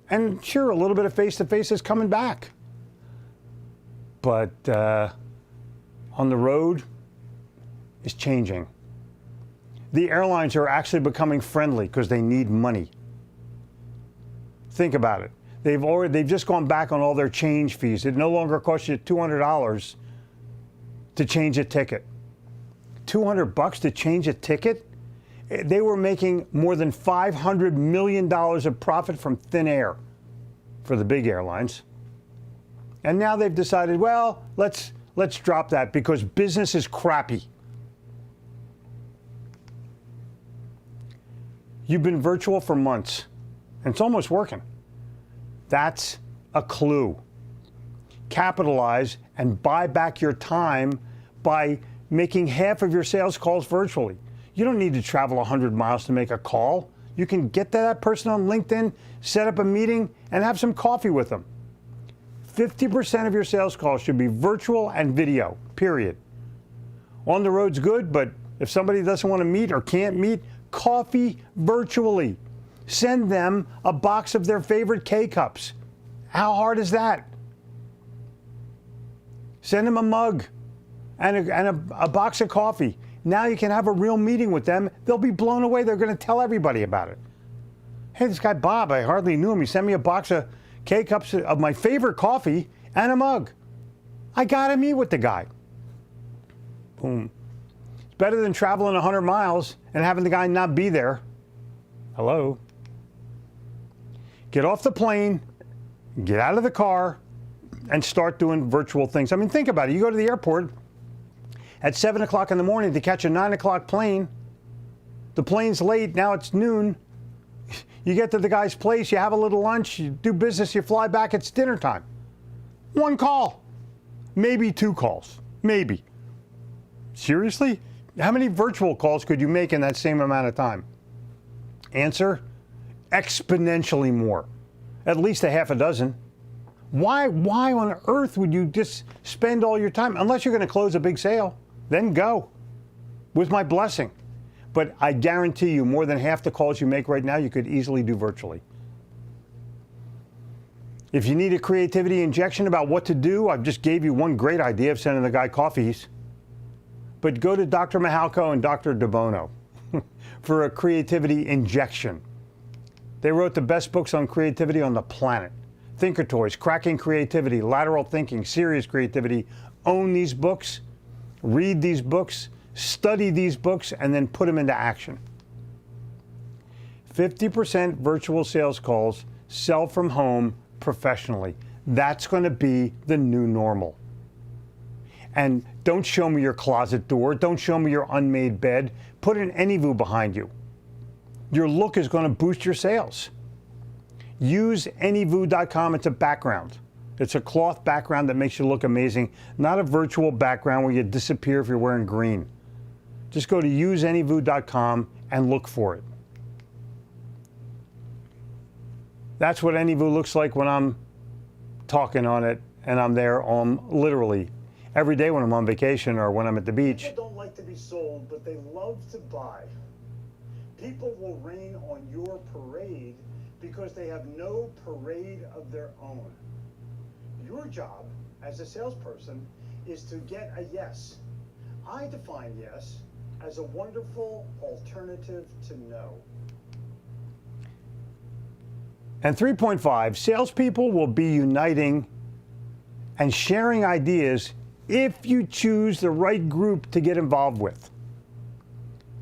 And sure, a little bit of face-to-face is coming back. But on the road is changing. The airlines are actually becoming friendly because they need money. Think about it. They've just gone back on all their change fees. It no longer costs you $200 to change a ticket. $200 to change a ticket? They were making more than $500 million of profit from thin air for the big airlines. And now they've decided, well, let's drop that because business is crappy. You've been virtual for months, and it's almost working. That's a clue. Capitalize and buy back your time by making half of your sales calls virtually. You don't need to travel 100 miles to make a call. You can get to that person on LinkedIn, set up a meeting, and have some coffee with them. 50% of your sales calls should be virtual and video, period. On the road's good, but if somebody doesn't want to meet or can't meet, coffee virtually. Send them a box of their favorite K-Cups. How hard is that? Send them a mug and a box of coffee. Now you can have a real meeting with them. They'll be blown away. They're going to tell everybody about it. Hey, this guy Bob, I hardly knew him. He sent me a box of K-Cups of my favorite coffee and a mug. I got to meet with the guy. Boom. It's better than traveling 100 miles and having the guy not be there. Hello? Get off the plane, get out of the car, and start doing virtual things. I mean, think about it. You go to the airport at 7 o'clock in the morning to catch a 9 o'clock plane. The plane's late. Now it's noon. You get to the guy's place. You have a little lunch. You do business. You fly back. It's dinner time. One call. Maybe 2 calls. Maybe. Seriously? How many virtual calls could you make in that same amount of time? Answer, exponentially more. At least a half a dozen. Why on earth would you just spend all your time? Unless you're going to close a big sale, then go. With my blessing. But I guarantee you more than half the calls you make right now, you could easily do virtually. If you need a creativity injection about what to do, I've just gave you one great idea of sending the guy coffees. But go to Dr. Mahalko and Dr. DeBono for a creativity injection. They wrote the best books on creativity on the planet. Thinker Toys, Cracking Creativity, Lateral Thinking, Serious Creativity. Own these books, read these books, study these books, and then put them into action. 50% virtual sales calls sell from home professionally. That's going to be the new normal. And don't show me your closet door. Don't show me your unmade bed. Put an AnyVoo behind you. Your look is going to boost your sales. Use AnyVoo.com. It's a background. It's a cloth background that makes you look amazing, not a virtual background where you disappear if you're wearing green. Just go to useanyvoo.com and look for it. That's what AnyVoo looks like when I'm talking on it and I'm there literally every day when I'm on vacation or when I'm at the beach. People don't like to be sold, but they love to buy. People will rain on your parade because they have no parade of their own. Your job as a salesperson is to get a yes. I define yes as a wonderful alternative to no. And 3.5, salespeople will be uniting and sharing ideas if you choose the right group to get involved with.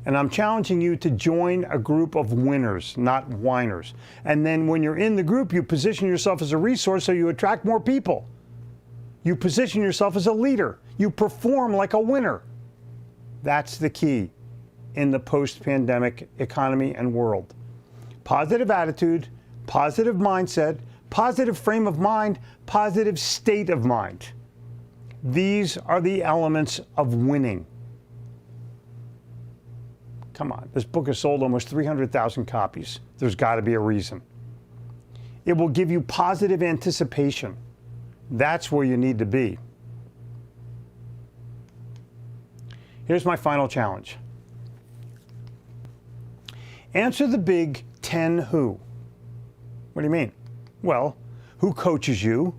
And I'm challenging you to join a group of winners, not whiners. And then when you're in the group, you position yourself as a resource so you attract more people. You position yourself as a leader. You perform like a winner. That's the key in the post-pandemic economy and world. Positive attitude, positive mindset, positive frame of mind, positive state of mind. These are the elements of winning. Come on, this book has sold almost 300,000 copies. There's got to be a reason. It will give you positive anticipation. That's where you need to be. Here's my final challenge. Answer the big 10 who. What do you mean? Well, who coaches you?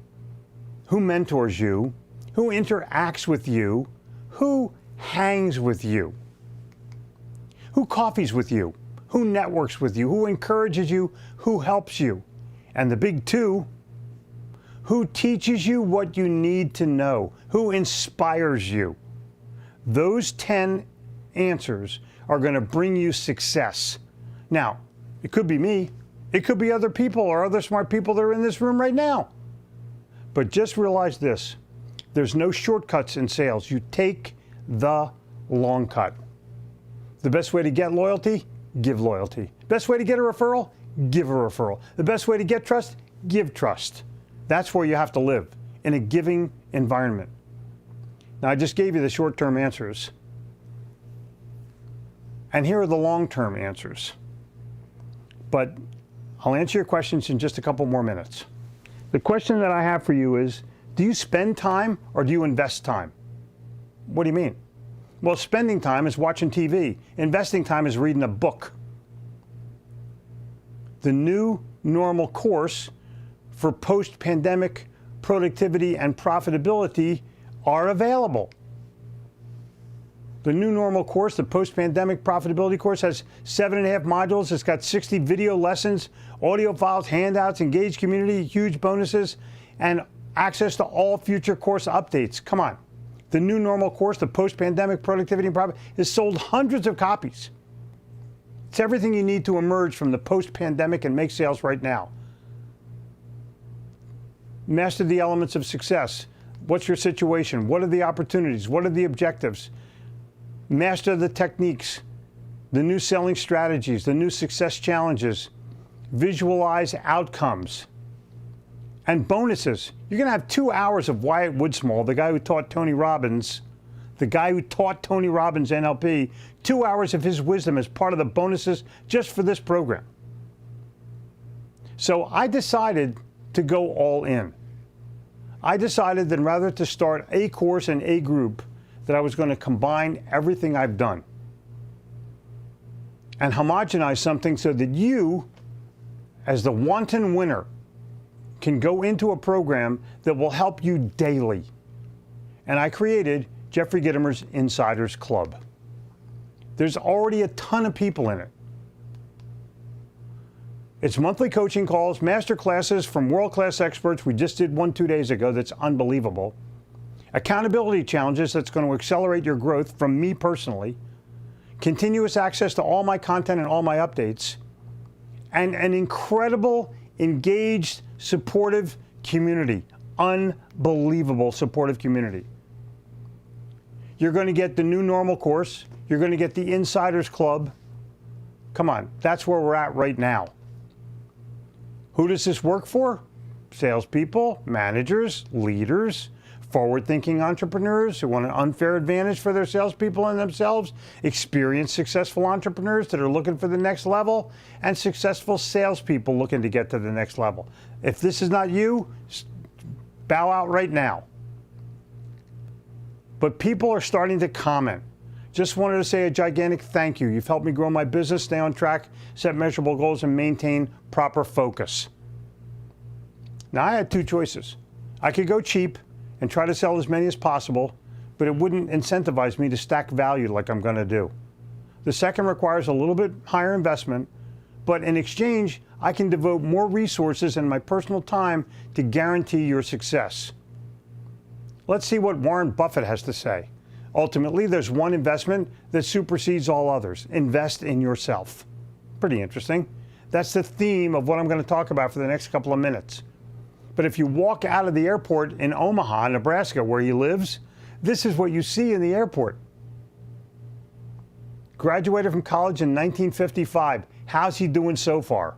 Who mentors you? Who interacts with you? Who hangs with you? Who coffees with you? Who networks with you? Who encourages you? Who helps you? And the big 2, who teaches you what you need to know? Who inspires you? Those 10 answers are going to bring you success. Now, it could be me. It could be other people or other smart people that are in this room right now. But just realize this. There's no shortcuts in sales. You take the long cut. The best way to get loyalty, give loyalty. Best way to get a referral, give a referral. The best way to get trust, give trust. That's where you have to live, in a giving environment. Now, I just gave you the short-term answers. And here are the long-term answers. But I'll answer your questions in just a couple more minutes. The question that I have for you is, do you spend time or do you invest time? What do you mean? Well, spending time is watching TV. Investing time is reading a book. The new normal course for post-pandemic productivity and profitability are available. The new normal course, the post-pandemic profitability course, has 7.5 modules. It's got 60 video lessons, audio files, handouts, engaged community, huge bonuses, and access to all future course updates. Come on. The new normal course, the post-pandemic productivity and profit, has sold hundreds of copies. It's everything you need to emerge from the post-pandemic and make sales right now. Master the elements of success. What's your situation? What are the opportunities? What are the objectives? Master the techniques, the new selling strategies, the new success challenges. Visualize outcomes. And bonuses. You're going to have 2 hours of Wyatt Woodsmall, the guy who taught Tony Robbins, NLP, 2 hours of his wisdom as part of the bonuses just for this program. So I decided to go all in. I decided that rather to start a course and a group, that I was going to combine everything I've done and homogenize something so that you, as the wanton winner, can go into a program that will help you daily. And I created Jeffrey Gitomer's Insiders Club. There's already a ton of people in it. It's monthly coaching calls, master classes from world-class experts. We just did one 2 days ago that's unbelievable. Accountability challenges that's going to accelerate your growth from me personally. Continuous access to all my content and all my updates. And an incredible, engaged, supportive community. Unbelievable supportive community. You're going to get the new normal course. You're going to get the Insiders Club. Come on, that's where we're at right now. Who does this work for? Salespeople, managers, leaders, forward-thinking entrepreneurs who want an unfair advantage for their salespeople and themselves, experienced, successful entrepreneurs that are looking for the next level, and successful salespeople looking to get to the next level. If this is not you, bow out right now. But people are starting to comment. Just wanted to say a gigantic thank you. You've helped me grow my business, stay on track, set measurable goals, and maintain proper focus. Now, I had two choices. I could go cheap and try to sell as many as possible, but it wouldn't incentivize me to stack value like I'm going to do. The second requires a little bit higher investment, but in exchange, I can devote more resources and my personal time to guarantee your success. Let's see what Warren Buffett has to say. Ultimately, there's one investment that supersedes all others. Invest in yourself. Pretty interesting. That's the theme of what I'm going to talk about for the next couple of minutes. But if you walk out of the airport in Omaha, Nebraska, where he lives, this is what you see in the airport. Graduated from college in 1955. How's he doing so far?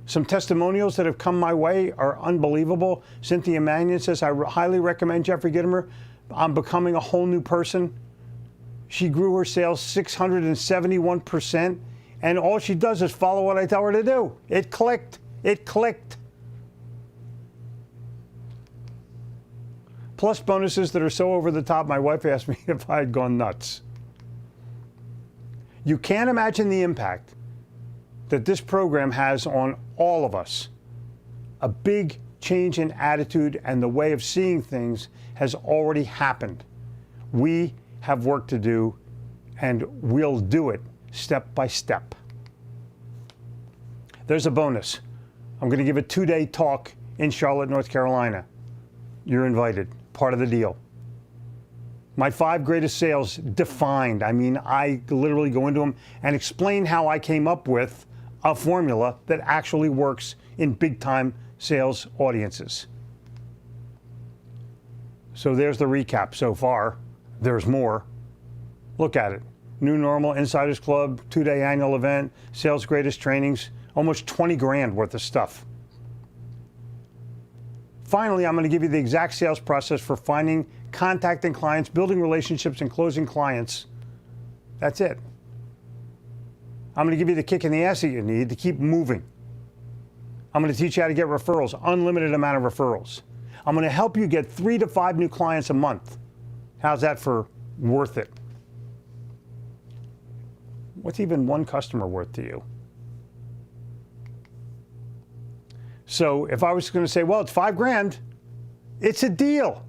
Some testimonials that have come my way are unbelievable. Cynthia Mannion says, I highly recommend Jeffrey Gitomer. I'm becoming a whole new person. She grew her sales 671%, and all she does is follow what I tell her to do. It clicked. It clicked. Plus bonuses that are so over the top, my wife asked me if I had gone nuts. You can't imagine the impact that this program has on all of us. A big change in attitude and the way of seeing things has already happened. We have work to do, and we'll do it step by step. There's a bonus. I'm going to give a 2-day talk in Charlotte, North Carolina. You're invited. Part of the deal. My 5 greatest sales defined. I mean, I literally go into them and explain how I came up with a formula that actually works in big-time sales audiences. So there's the recap so far. There's more. Look at it. New Normal, Insiders Club, 2-day annual event, Sales Greatest Trainings, almost 20 grand worth of stuff. Finally, I'm going to give you the exact sales process for finding, contacting clients, building relationships, and closing clients. That's it. I'm going to give you the kick in the ass that you need to keep moving. I'm going to teach you how to get referrals, unlimited amount of referrals. I'm going to help you get 3 to 5 new clients a month. How's that for worth it? What's even one customer worth to you? So if I was going to say, well, it's $5,000, it's a deal.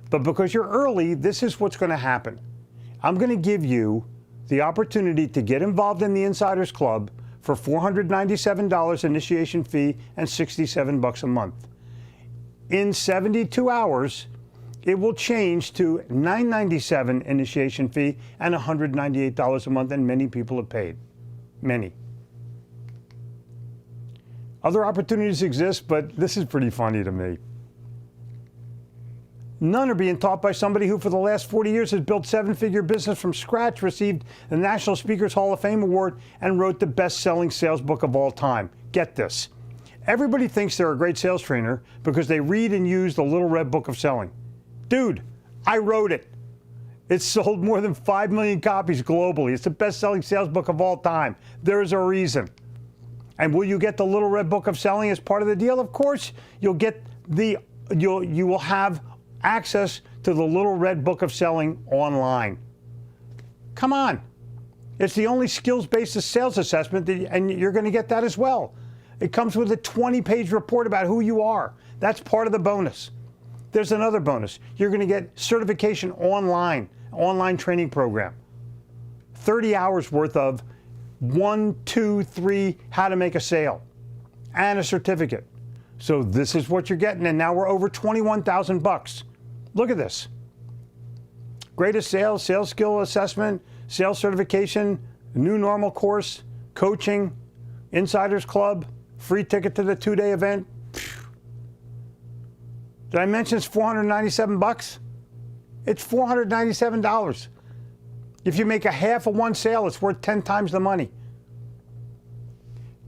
But because you're early, this is what's going to happen. I'm going to give you the opportunity to get involved in the Insiders Club for $497 initiation fee and $67 a month. In 72 hours, it will change to $997 initiation fee and $198 a month, and many people have paid. Many. Other opportunities exist, but this is pretty funny to me. None are being taught by somebody who for the last 40 years has built seven-figure business from scratch, received the National Speakers Hall of Fame Award, and wrote the best-selling sales book of all time. Get this. Everybody thinks they're a great sales trainer because they read and use the Little Red Book of Selling. Dude, I wrote it. It's sold more than 5 million copies globally. It's the best-selling sales book of all time. There's a reason. And will you get the Little Red Book of Selling as part of the deal? Of course, you will have access to the Little Red Book of Selling online. Come on. It's the only skills-based sales assessment, and you're going to get that as well. It comes with a 20-page report about who you are. That's part of the bonus. There's another bonus. You're going to get certification online training program. 30 hours worth of 1, 2, 3, how to make a sale, and a certificate. So this is what you're getting, and now we're over $21,000. Look at this. Greatest sales, sales skill assessment, sales certification, new normal course, coaching, Insiders Club, free ticket to the 2-day event. Did I mention it's $497? It's $497. If you make a half of one sale, it's worth 10 times the money.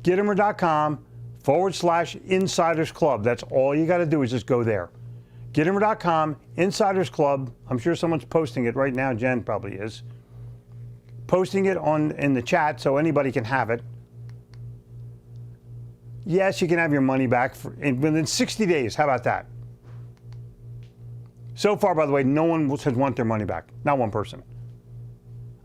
Gitomer.com/Insiders Club. That's all you got to do is just go there. Gitomer.com, Insiders Club. I'm sure someone's posting it right now. Jen probably is. Posting it in the chat so anybody can have it. Yes, you can have your money back within 60 days. How about that? So far, by the way, no one has want their money back. Not one person.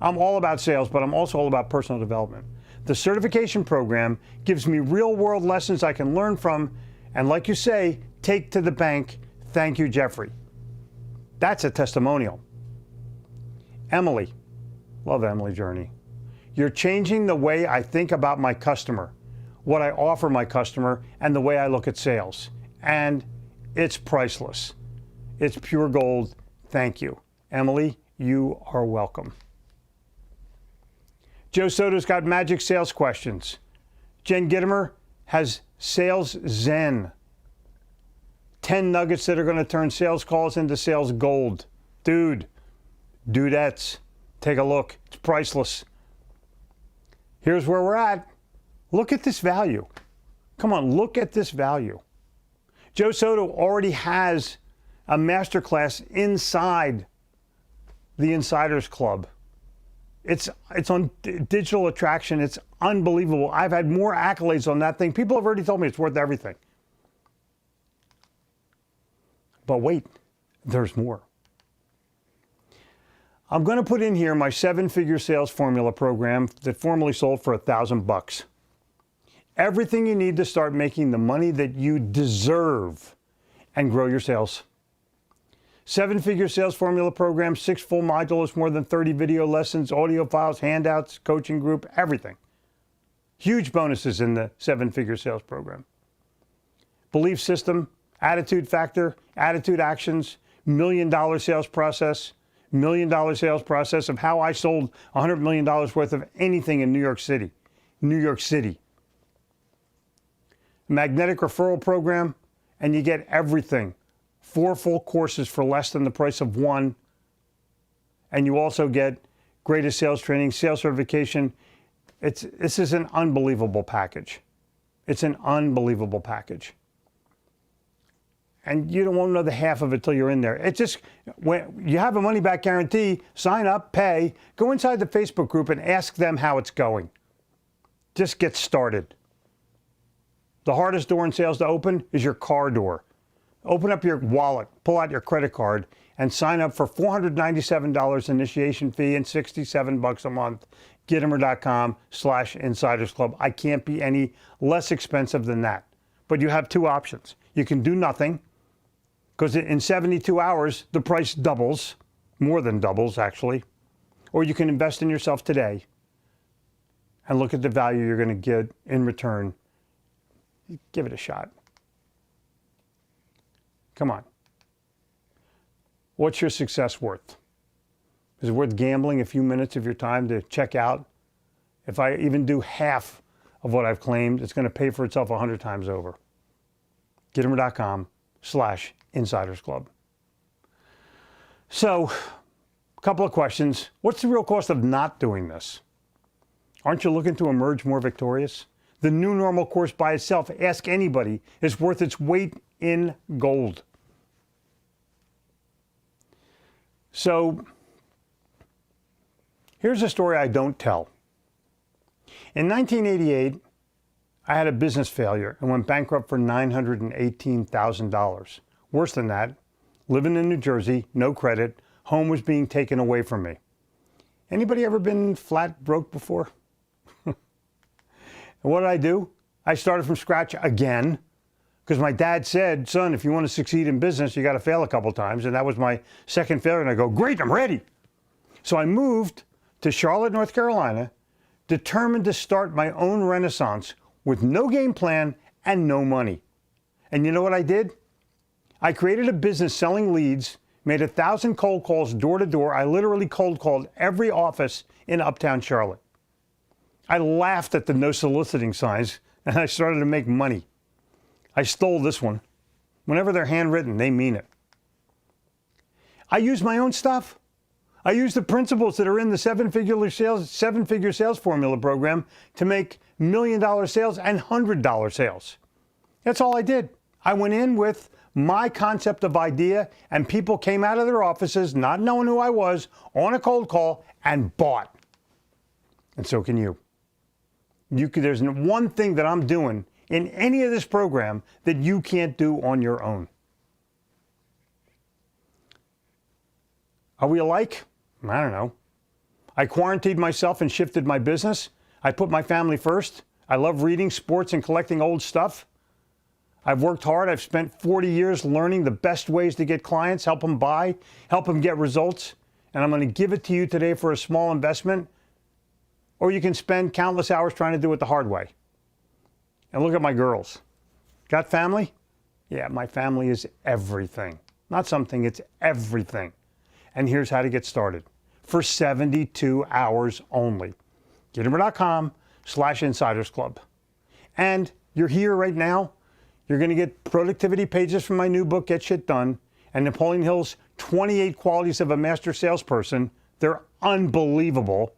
I'm all about sales, but I'm also all about personal development. The certification program gives me real-world lessons I can learn from, and like you say, take to the bank. Thank you, Jeffrey. That's a testimonial. Emily. Love Emily Journey. You're changing the way I think about my customer, what I offer my customer, and the way I look at sales. And it's priceless. It's pure gold. Thank you. Emily, you are welcome. Joe Soto's got magic sales questions. Jen Gitomer has Sales Zen. 10 nuggets that are going to turn sales calls into sales gold. Dude, dudettes, take a look. It's priceless. Here's where we're at. Look at this value. Come on, look at this value. Joe Soto already has a masterclass inside the Insiders Club. It's on Digital Attraction. It's unbelievable. I've had more accolades on that thing. People have already told me it's worth everything. But wait, there's more. I'm going to put in here my 7-figure sales formula program that formerly sold for $1,000. Everything you need to start making the money that you deserve and grow your sales. 7-figure sales formula program, 6 full modules, more than 30 video lessons, audio files, handouts, coaching group, everything. Huge bonuses in the 7-figure sales program. Belief system, attitude factor, attitude actions, $1 million sales process, $1 million sales process of how I sold $100 million worth of anything in New York City. New York City. Magnetic referral program, and you get everything. 4 full courses for less than the price of 1. And you also get greatest sales training, sales certification. This is an unbelievable package. It's an unbelievable package. And you won't know the half of it till you're in there. It's just, when you have a money-back guarantee, sign up, pay, go inside the Facebook group and ask them how it's going. Just get started. The hardest door in sales to open is your car door. Open up your wallet, pull out your credit card, and sign up for $497 initiation fee and $67 a month. Gitomer.com/Insiders Club. I can't be any less expensive than that. but you have two options. You can do nothing, because in 72 hours, the price doubles, more than doubles, actually. Or you can invest in yourself today and look at the value you're going to get in return. Give it a shot. Come on. What's your success worth? Is it worth gambling a few minutes of your time to check out? If I even do half of what I've claimed, it's going to pay for itself 100 times over. Gittimer.com/Insiders Club. So, a couple of questions. What's the real cost of not doing this? Aren't you looking to emerge more victorious? The new normal course by itself, ask anybody, is worth its weight in gold. So, here's a story I don't tell. In 1988, I had a business failure and went bankrupt for $918,000. Worse than that, living in New Jersey, no credit, home was being taken away from me. Anybody ever been flat broke before? And what did I do? I started from scratch again, because my dad said, son, if you want to succeed in business, you got to fail a couple times. And that was my second failure. And I go, great, I'm ready. So I moved to Charlotte, North Carolina, determined to start my own renaissance with no game plan and no money. And you know what I did? I created a business selling leads, made 1,000 cold calls door to door. I literally cold called every office in Uptown Charlotte. I laughed at the no soliciting signs, and I started to make money. I stole this one. Whenever they're handwritten, they mean it. I use my own stuff. I use the principles that are in the seven-figure sales formula program to make $1 million sales and $100 sales. That's all I did. I went in with my concept of idea, and people came out of their offices not knowing who I was on a cold call and bought. And so can you. There's one thing that I'm doing in any of this program that you can't do on your own. Are we alike? I don't know. I quarantined myself and shifted my business. I put my family first. I love reading, sports, and collecting old stuff. I've worked hard. I've spent 40 years learning the best ways to get clients, help them buy, help them get results. And I'm going to give it to you today for a small investment. Or you can spend countless hours trying to do it the hard way. And look at my girls. Got family? Yeah, my family is everything. Not something, it's everything. And here's how to get started. For 72 hours only. Gittimer.com/Insiders Club. And you're here right now. You're going to get productivity pages from my new book, Get Shit Done, and Napoleon Hill's 28 Qualities of a Master Salesperson. They're unbelievable.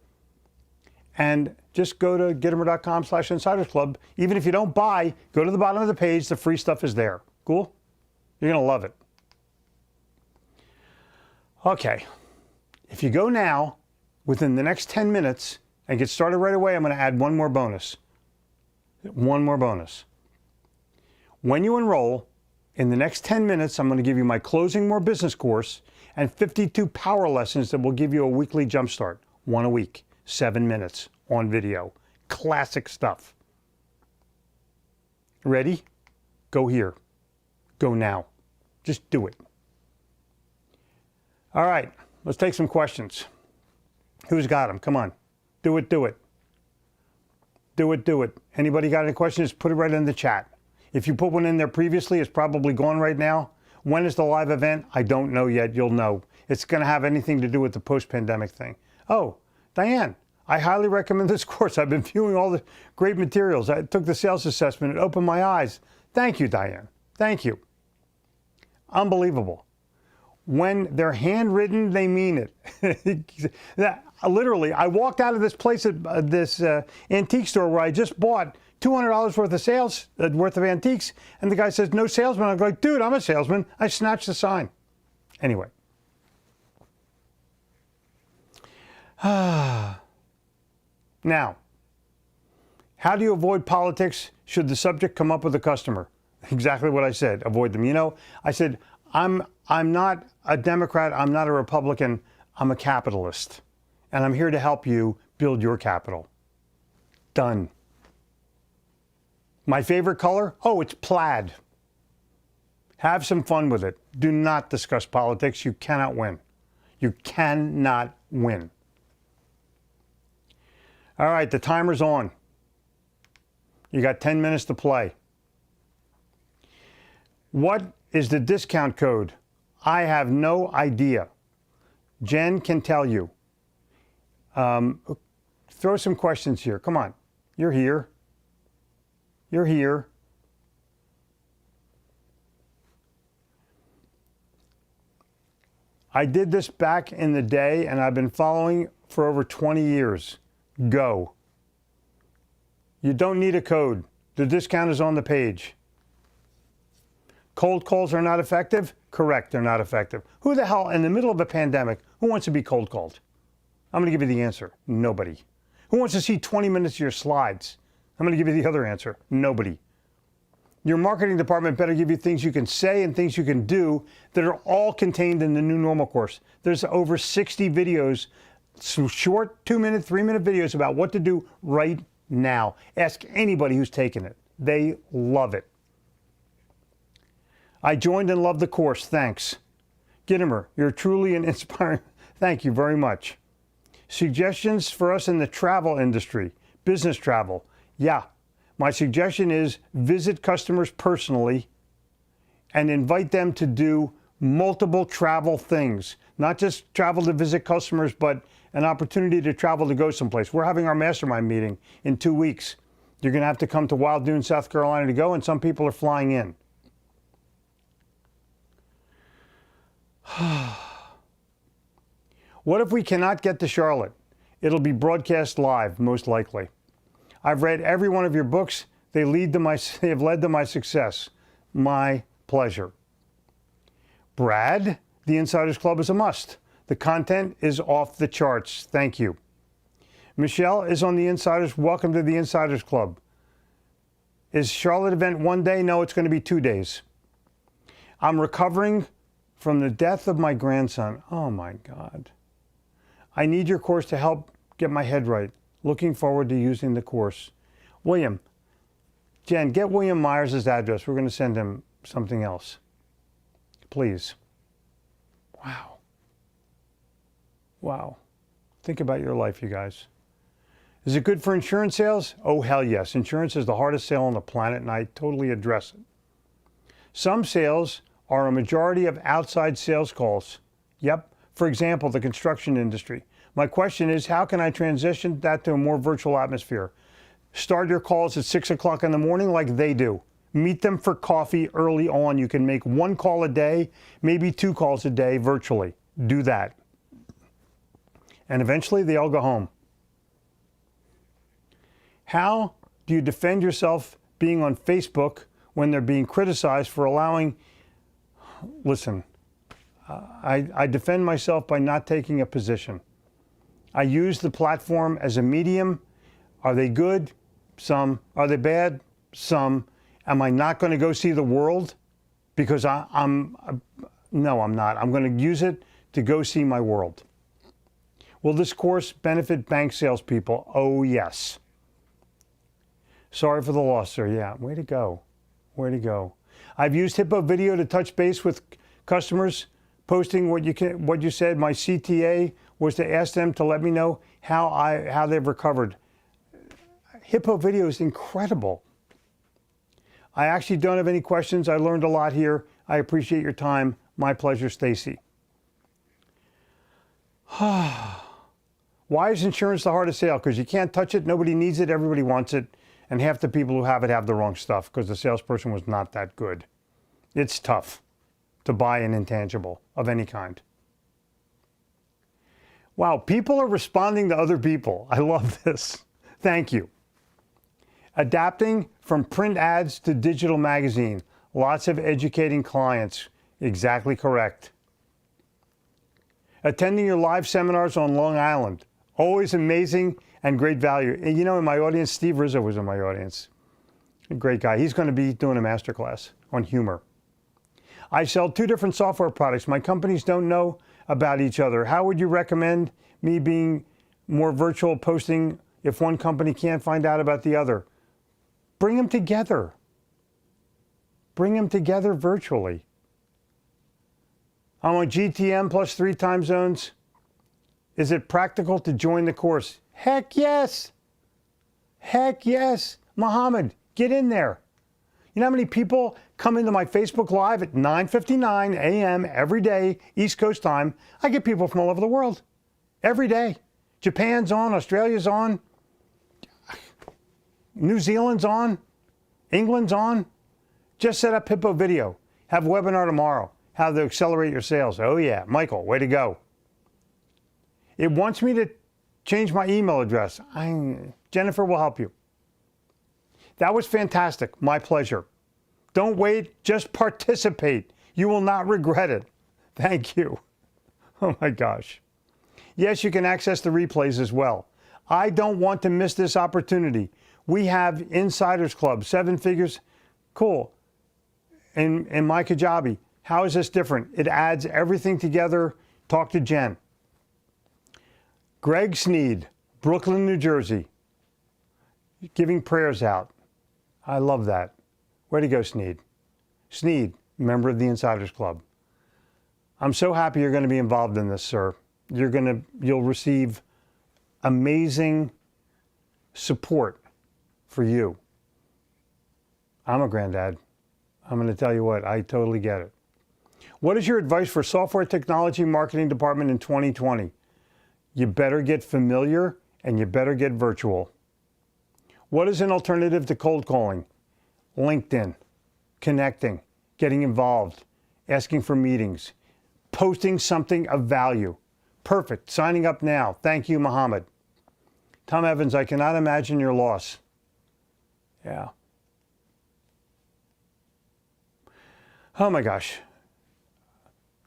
And just go to Gittimer.com/Insiders Club. Even if you don't buy, go to the bottom of the page. The free stuff is there. Cool? You're going to love it. Okay. If you go now, within the next 10 minutes, and get started right away, I'm going to add one more bonus. One more bonus. When you enroll, in the next 10 minutes, I'm going to give you my Closing More Business course and 52 power lessons that will give you a weekly jumpstart. One a week, 7 minutes on video. Classic stuff. Ready? Go here. Go now. Just do it. All right, let's take some questions. Who's got them? Come on. Do it, do it. Do it, do it. Anybody got any questions? Put it right in the chat. If you put one in there previously, it's probably gone right now. When is the live event? I don't know yet. You'll know. It's going to have anything to do with the post-pandemic thing. Oh, Diane, I highly recommend this course. I've been viewing all the great materials. I took the sales assessment. It opened my eyes. Thank you, Diane. Thank you. Unbelievable. When they're handwritten, they mean it. Literally, I walked out of this place at this antique store where I just bought $200 worth of sales, worth of antiques, and the guy says, no salesman. I'm like, dude, I'm a salesman. I snatched the sign. Anyway. Now, how do you avoid politics should the subject come up with a customer? Exactly what I said, avoid them. You know, I said, I'm not a Democrat, I'm not a Republican, I'm a capitalist. And I'm here to help you build your capital. Done. My favorite color? Oh, it's plaid. Have some fun with it. Do not discuss politics. You cannot win. You cannot win. All right, the timer's on. You got 10 minutes to play. What is the discount code? I have no idea. Jen can tell you. Throw some questions here. Come on. You're here. You're here. I did this back in the day, and I've been following for over 20 years. Go. You don't need a code. The discount is on the page. Cold calls are not effective? Correct, they're not effective. Who the hell, in the middle of a pandemic, who wants to be cold called? I'm going to give you the answer. Nobody. Who wants to see 20 minutes of your slides? I'm going to give you the other answer. Nobody. Your marketing department better give you things you can say and things you can do that are all contained in the new normal course. There's over 60 videos, some short 2-minute, 3-minute videos about what to do right now. Ask anybody who's taken it. They love it. I joined and loved the course. Thanks. Gittimer, you're truly an inspiring. Thank you very much. Suggestions for us in the travel industry, business travel. Yeah. My suggestion is visit customers personally and invite them to do multiple travel things. Not just travel to visit customers, but an opportunity to travel to go someplace. We're having our mastermind meeting in 2 weeks. You're going to have to come to Wild Dunes, South Carolina to go, and some people are flying in. What if we cannot get to Charlotte? It'll be broadcast live, most likely. I've read every one of your books. They have led to my success. My pleasure. Brad, the Insiders Club is a must. The content is off the charts. Thank you. Michelle is on the Insiders. Welcome to the Insiders Club. Is Charlotte event 1 day? No, it's going to be 2 days. I'm recovering from the death of my grandson. Oh my God. I need your course to help get my head right. Looking forward to using the course. William, Jen, get William Myers' address. We're going to send him something else. Please. Wow. Wow. Think about your life, you guys. Is it good for insurance sales? Oh, hell yes. Insurance is the hardest sale on the planet, and I totally address it. Some sales are a majority of outside sales calls. Yep. For example, the construction industry. My question is, how can I transition that to a more virtual atmosphere? Start your calls at 6 o'clock in the morning like they do. Meet them for coffee early on. You can make 1 call a day, maybe 2 calls a day virtually. Do that. And eventually they all go home. How do you defend yourself being on Facebook when they're being criticized for allowing... Listen, I defend myself by not taking a position. I use the platform as a medium. Are they good? Some. Are they bad? Some. Am I not going to go see the world? Because no, I'm not. I'm going to use it to go see my world. Will this course benefit bank salespeople? Oh, yes. Sorry for the loss, sir. Yeah, way to go. Way to go. I've used Hippo Video to touch base with customers, posting what you said. My CTA was to ask them to let me know how they've recovered. Hippo Video is incredible. I actually don't have any questions. I learned a lot here. I appreciate your time. My pleasure, Stacy. Why is insurance the hardest sale? Because you can't touch it. Nobody needs it. Everybody wants it. And half the people who have it have the wrong stuff because the salesperson was not that good. It's tough to buy an intangible of any kind. Wow, people are responding to other people. I love this. Thank you. Adapting from print ads to digital magazine. Lots of educating clients. Exactly correct. Attending your live seminars on Long Island. Always amazing and great value. And you know, in my audience, Steve Rizzo was in my audience. A great guy. He's going to be doing a masterclass on humor. I sell 2 different software products. My companies don't know about each other. How would you recommend me being more virtual posting if one company can't find out about the other? Bring them together. Bring them together virtually. I'm on GTM plus 3 time zones. Is it practical to join the course? Heck yes. Heck yes. Muhammad, get in there. You know how many people come into my Facebook Live at 9:59 a.m. every day, East Coast time? I get people from all over the world. Every day. Japan's on, Australia's on, New Zealand's on, England's on. Just set up Hippo Video. Have a webinar tomorrow. How to accelerate your sales. Oh yeah, Michael, way to go. It wants me to change my email address. Jennifer will help you. That was fantastic. My pleasure. Don't wait, just participate. You will not regret it. Thank you. Oh my gosh. Yes, you can access the replays as well. I don't want to miss this opportunity. We have Insiders Club, 7 figures. Cool. In my Kajabi. How is this different? It adds everything together. Talk to Jen. Greg Sneed, Brooklyn, New Jersey, giving prayers out. I love that. Way to go, Sneed. Sneed, member of the Insiders Club. I'm so happy you're going to be involved in this, sir. You'll receive amazing support for you. I'm a granddad. I'm going to tell you what, I totally get it. What is your advice for software technology marketing department in 2020? You better get familiar and you better get virtual. What is an alternative to cold calling? LinkedIn, connecting, getting involved, asking for meetings, posting something of value. Perfect. Signing up now. Thank you, Muhammad. Tom Evans, I cannot imagine your loss. Yeah. Oh my gosh.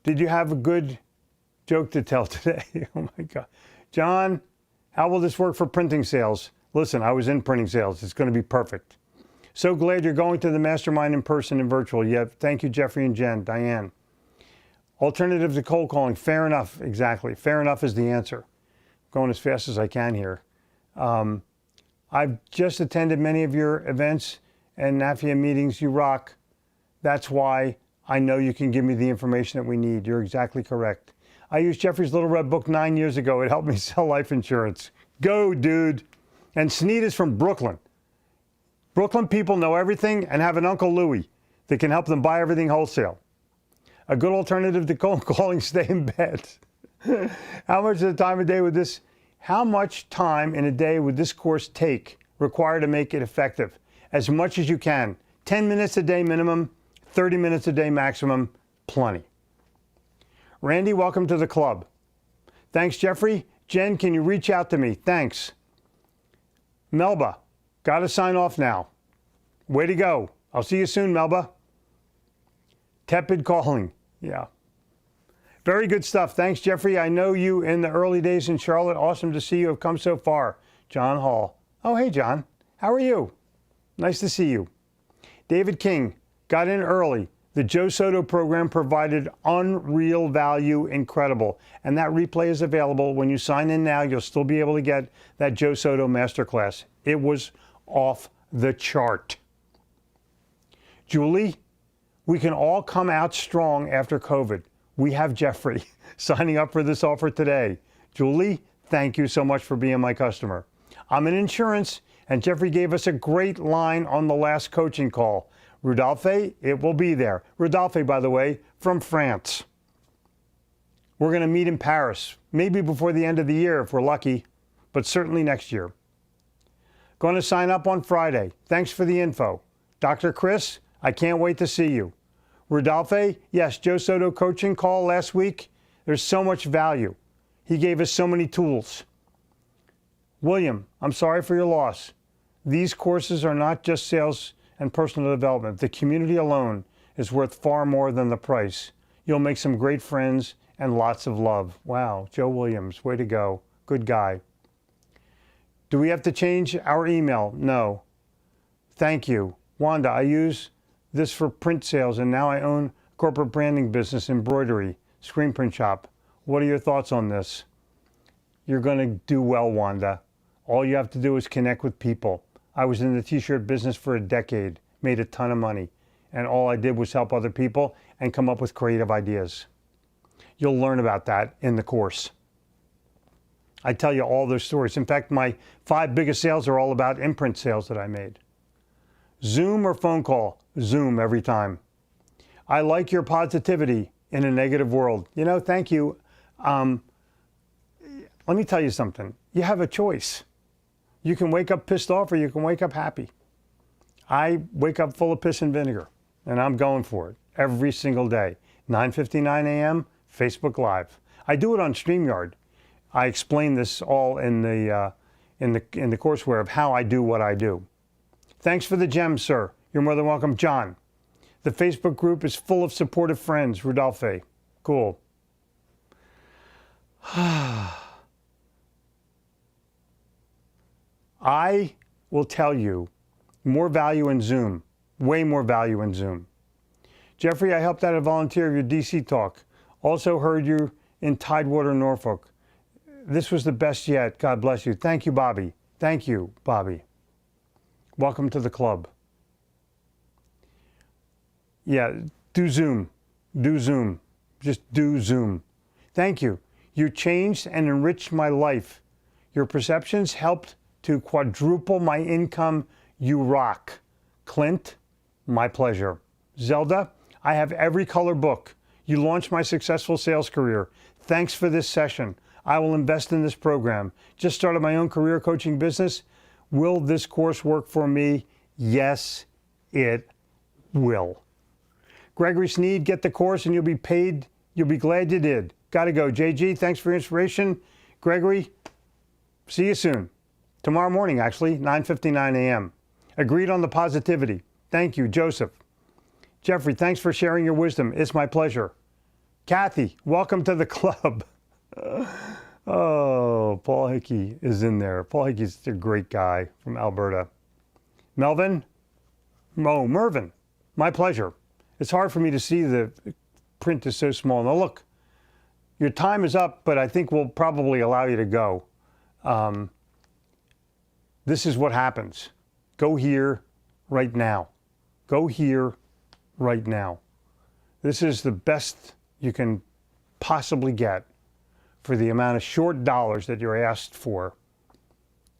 Did you have a good joke to tell today? Oh my God. John, how will this work for printing sales? Listen, I was in printing sales. It's going to be perfect. So glad you're going to the mastermind in person and virtual. Yeah, thank you, Jeffrey and Jen, Diane. Alternative to cold calling. Fair enough. Exactly. Fair enough is the answer. Going as fast as I can here. I've just attended many of your events and NAFIA meetings. You rock. That's why I know you can give me the information that we need. You're exactly correct. I used Jeffrey's Little Red Book 9 years ago. It helped me sell life insurance. Go, dude. And Sneed is from Brooklyn. Brooklyn people know everything and have an Uncle Louie that can help them buy everything wholesale. A good alternative to cold calling, stay in bed. How much of the time of day would this, how much time in a day would this course take, require to make it effective? As much as you can. 10 minutes a day minimum, 30 minutes a day maximum, plenty. Randy, welcome to the club. Thanks, Jeffrey. Jen, can you reach out to me? Thanks. Melba, got to sign off now. Way to go. I'll see you soon, Melba. Tepid calling. Yeah. Very good stuff. Thanks, Jeffrey. I know you in the early days in Charlotte. Awesome to see you have come so far. John Hall. Oh, hey, John. How are you? Nice to see you. David King, got in early. The Joe Soto program provided unreal value, incredible. And that replay is available. When you sign in now, you'll still be able to get that Joe Soto masterclass. It was off the chart. Julie, we can all come out strong after COVID. We have Jeffrey signing up for this offer today. Julie, thank you so much for being my customer. I'm in insurance, and Jeffrey gave us a great line on the last coaching call. Rudolphe, it will be there. Rudolphe, by the way, from France. We're going to meet in Paris, maybe before the end of the year if we're lucky, but certainly next year. Going to sign up on Friday. Thanks for the info. Dr. Chris, I can't wait to see you. Rudolphe, yes, Joe Soto coaching call last week. There's so much value. He gave us so many tools. William, I'm sorry for your loss. These courses are not just sales and personal development. The community alone is worth far more than the price. You'll make some great friends and lots of love. Wow, Joe Williams, way to go. Good guy. Do we have to change our email? No. Thank you. Wanda, I use this for print sales and now I own a corporate branding business, embroidery, screen print shop. What are your thoughts on this? You're going to do well, Wanda. All you have to do is connect with people. I was in the t-shirt business for a decade, made a ton of money, and all I did was help other people and come up with creative ideas. You'll learn about that in the course. I tell you all those stories. In fact, my 5 biggest sales are all about imprint sales that I made. Zoom or phone call? Zoom every time. I like your positivity in a negative world. You know, thank you. Let me tell you something. You have a choice. You can wake up pissed off or you can wake up happy. I wake up full of piss and vinegar, and I'm going for it every single day. 9:59 a.m., Facebook Live. I do it on StreamYard. I explain this all in the courseware of how I do what I do. Thanks for the gems, sir. You're more than welcome, John. The Facebook group is full of supportive friends, Rudolphe. Cool. I will tell you more value in Zoom, way more value in Zoom. Jeffrey, I helped out a volunteer of your DC talk. Also heard you in Tidewater, Norfolk. This was the best yet. God bless you. Thank you, Bobby. Thank you, Bobby. Welcome to the club. Yeah, do Zoom. Do Zoom. Just do Zoom. Thank you. You changed and enriched my life. Your perceptions helped to quadruple my income. You rock. Clint, my pleasure. Zelda, I have every color book. You launched my successful sales career. Thanks for this session. I will invest in this program. Just started my own career coaching business. Will this course work for me? Yes, it will. Gregory Sneed, get the course and you'll be paid. You'll be glad you did. Gotta go. JG, thanks for your inspiration. Gregory, see you soon. Tomorrow morning, actually, 9:59 a.m. Agreed on the positivity. Thank you, Joseph. Jeffrey, thanks for sharing your wisdom. It's my pleasure. Kathy, welcome to the club. Oh, Paul Hickey is in there. Paul Hickey's a great guy from Alberta. Melvin? Oh, Mervin. My pleasure. It's hard for me to see, the print is so small. Now look, your time is up, but I think we'll probably allow you to go. This is what happens. Go here right now. Go here right now. This is the best you can possibly get for the amount of short dollars that you're asked for.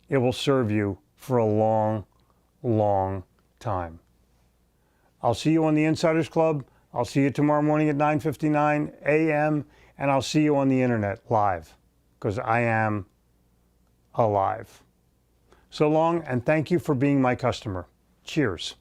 It will serve you for a long, long time. I'll see you on the Insiders Club. I'll see you tomorrow morning at 9:59 a.m. and I'll see you on the internet live, because I am alive. So long, and thank you for being my customer. Cheers.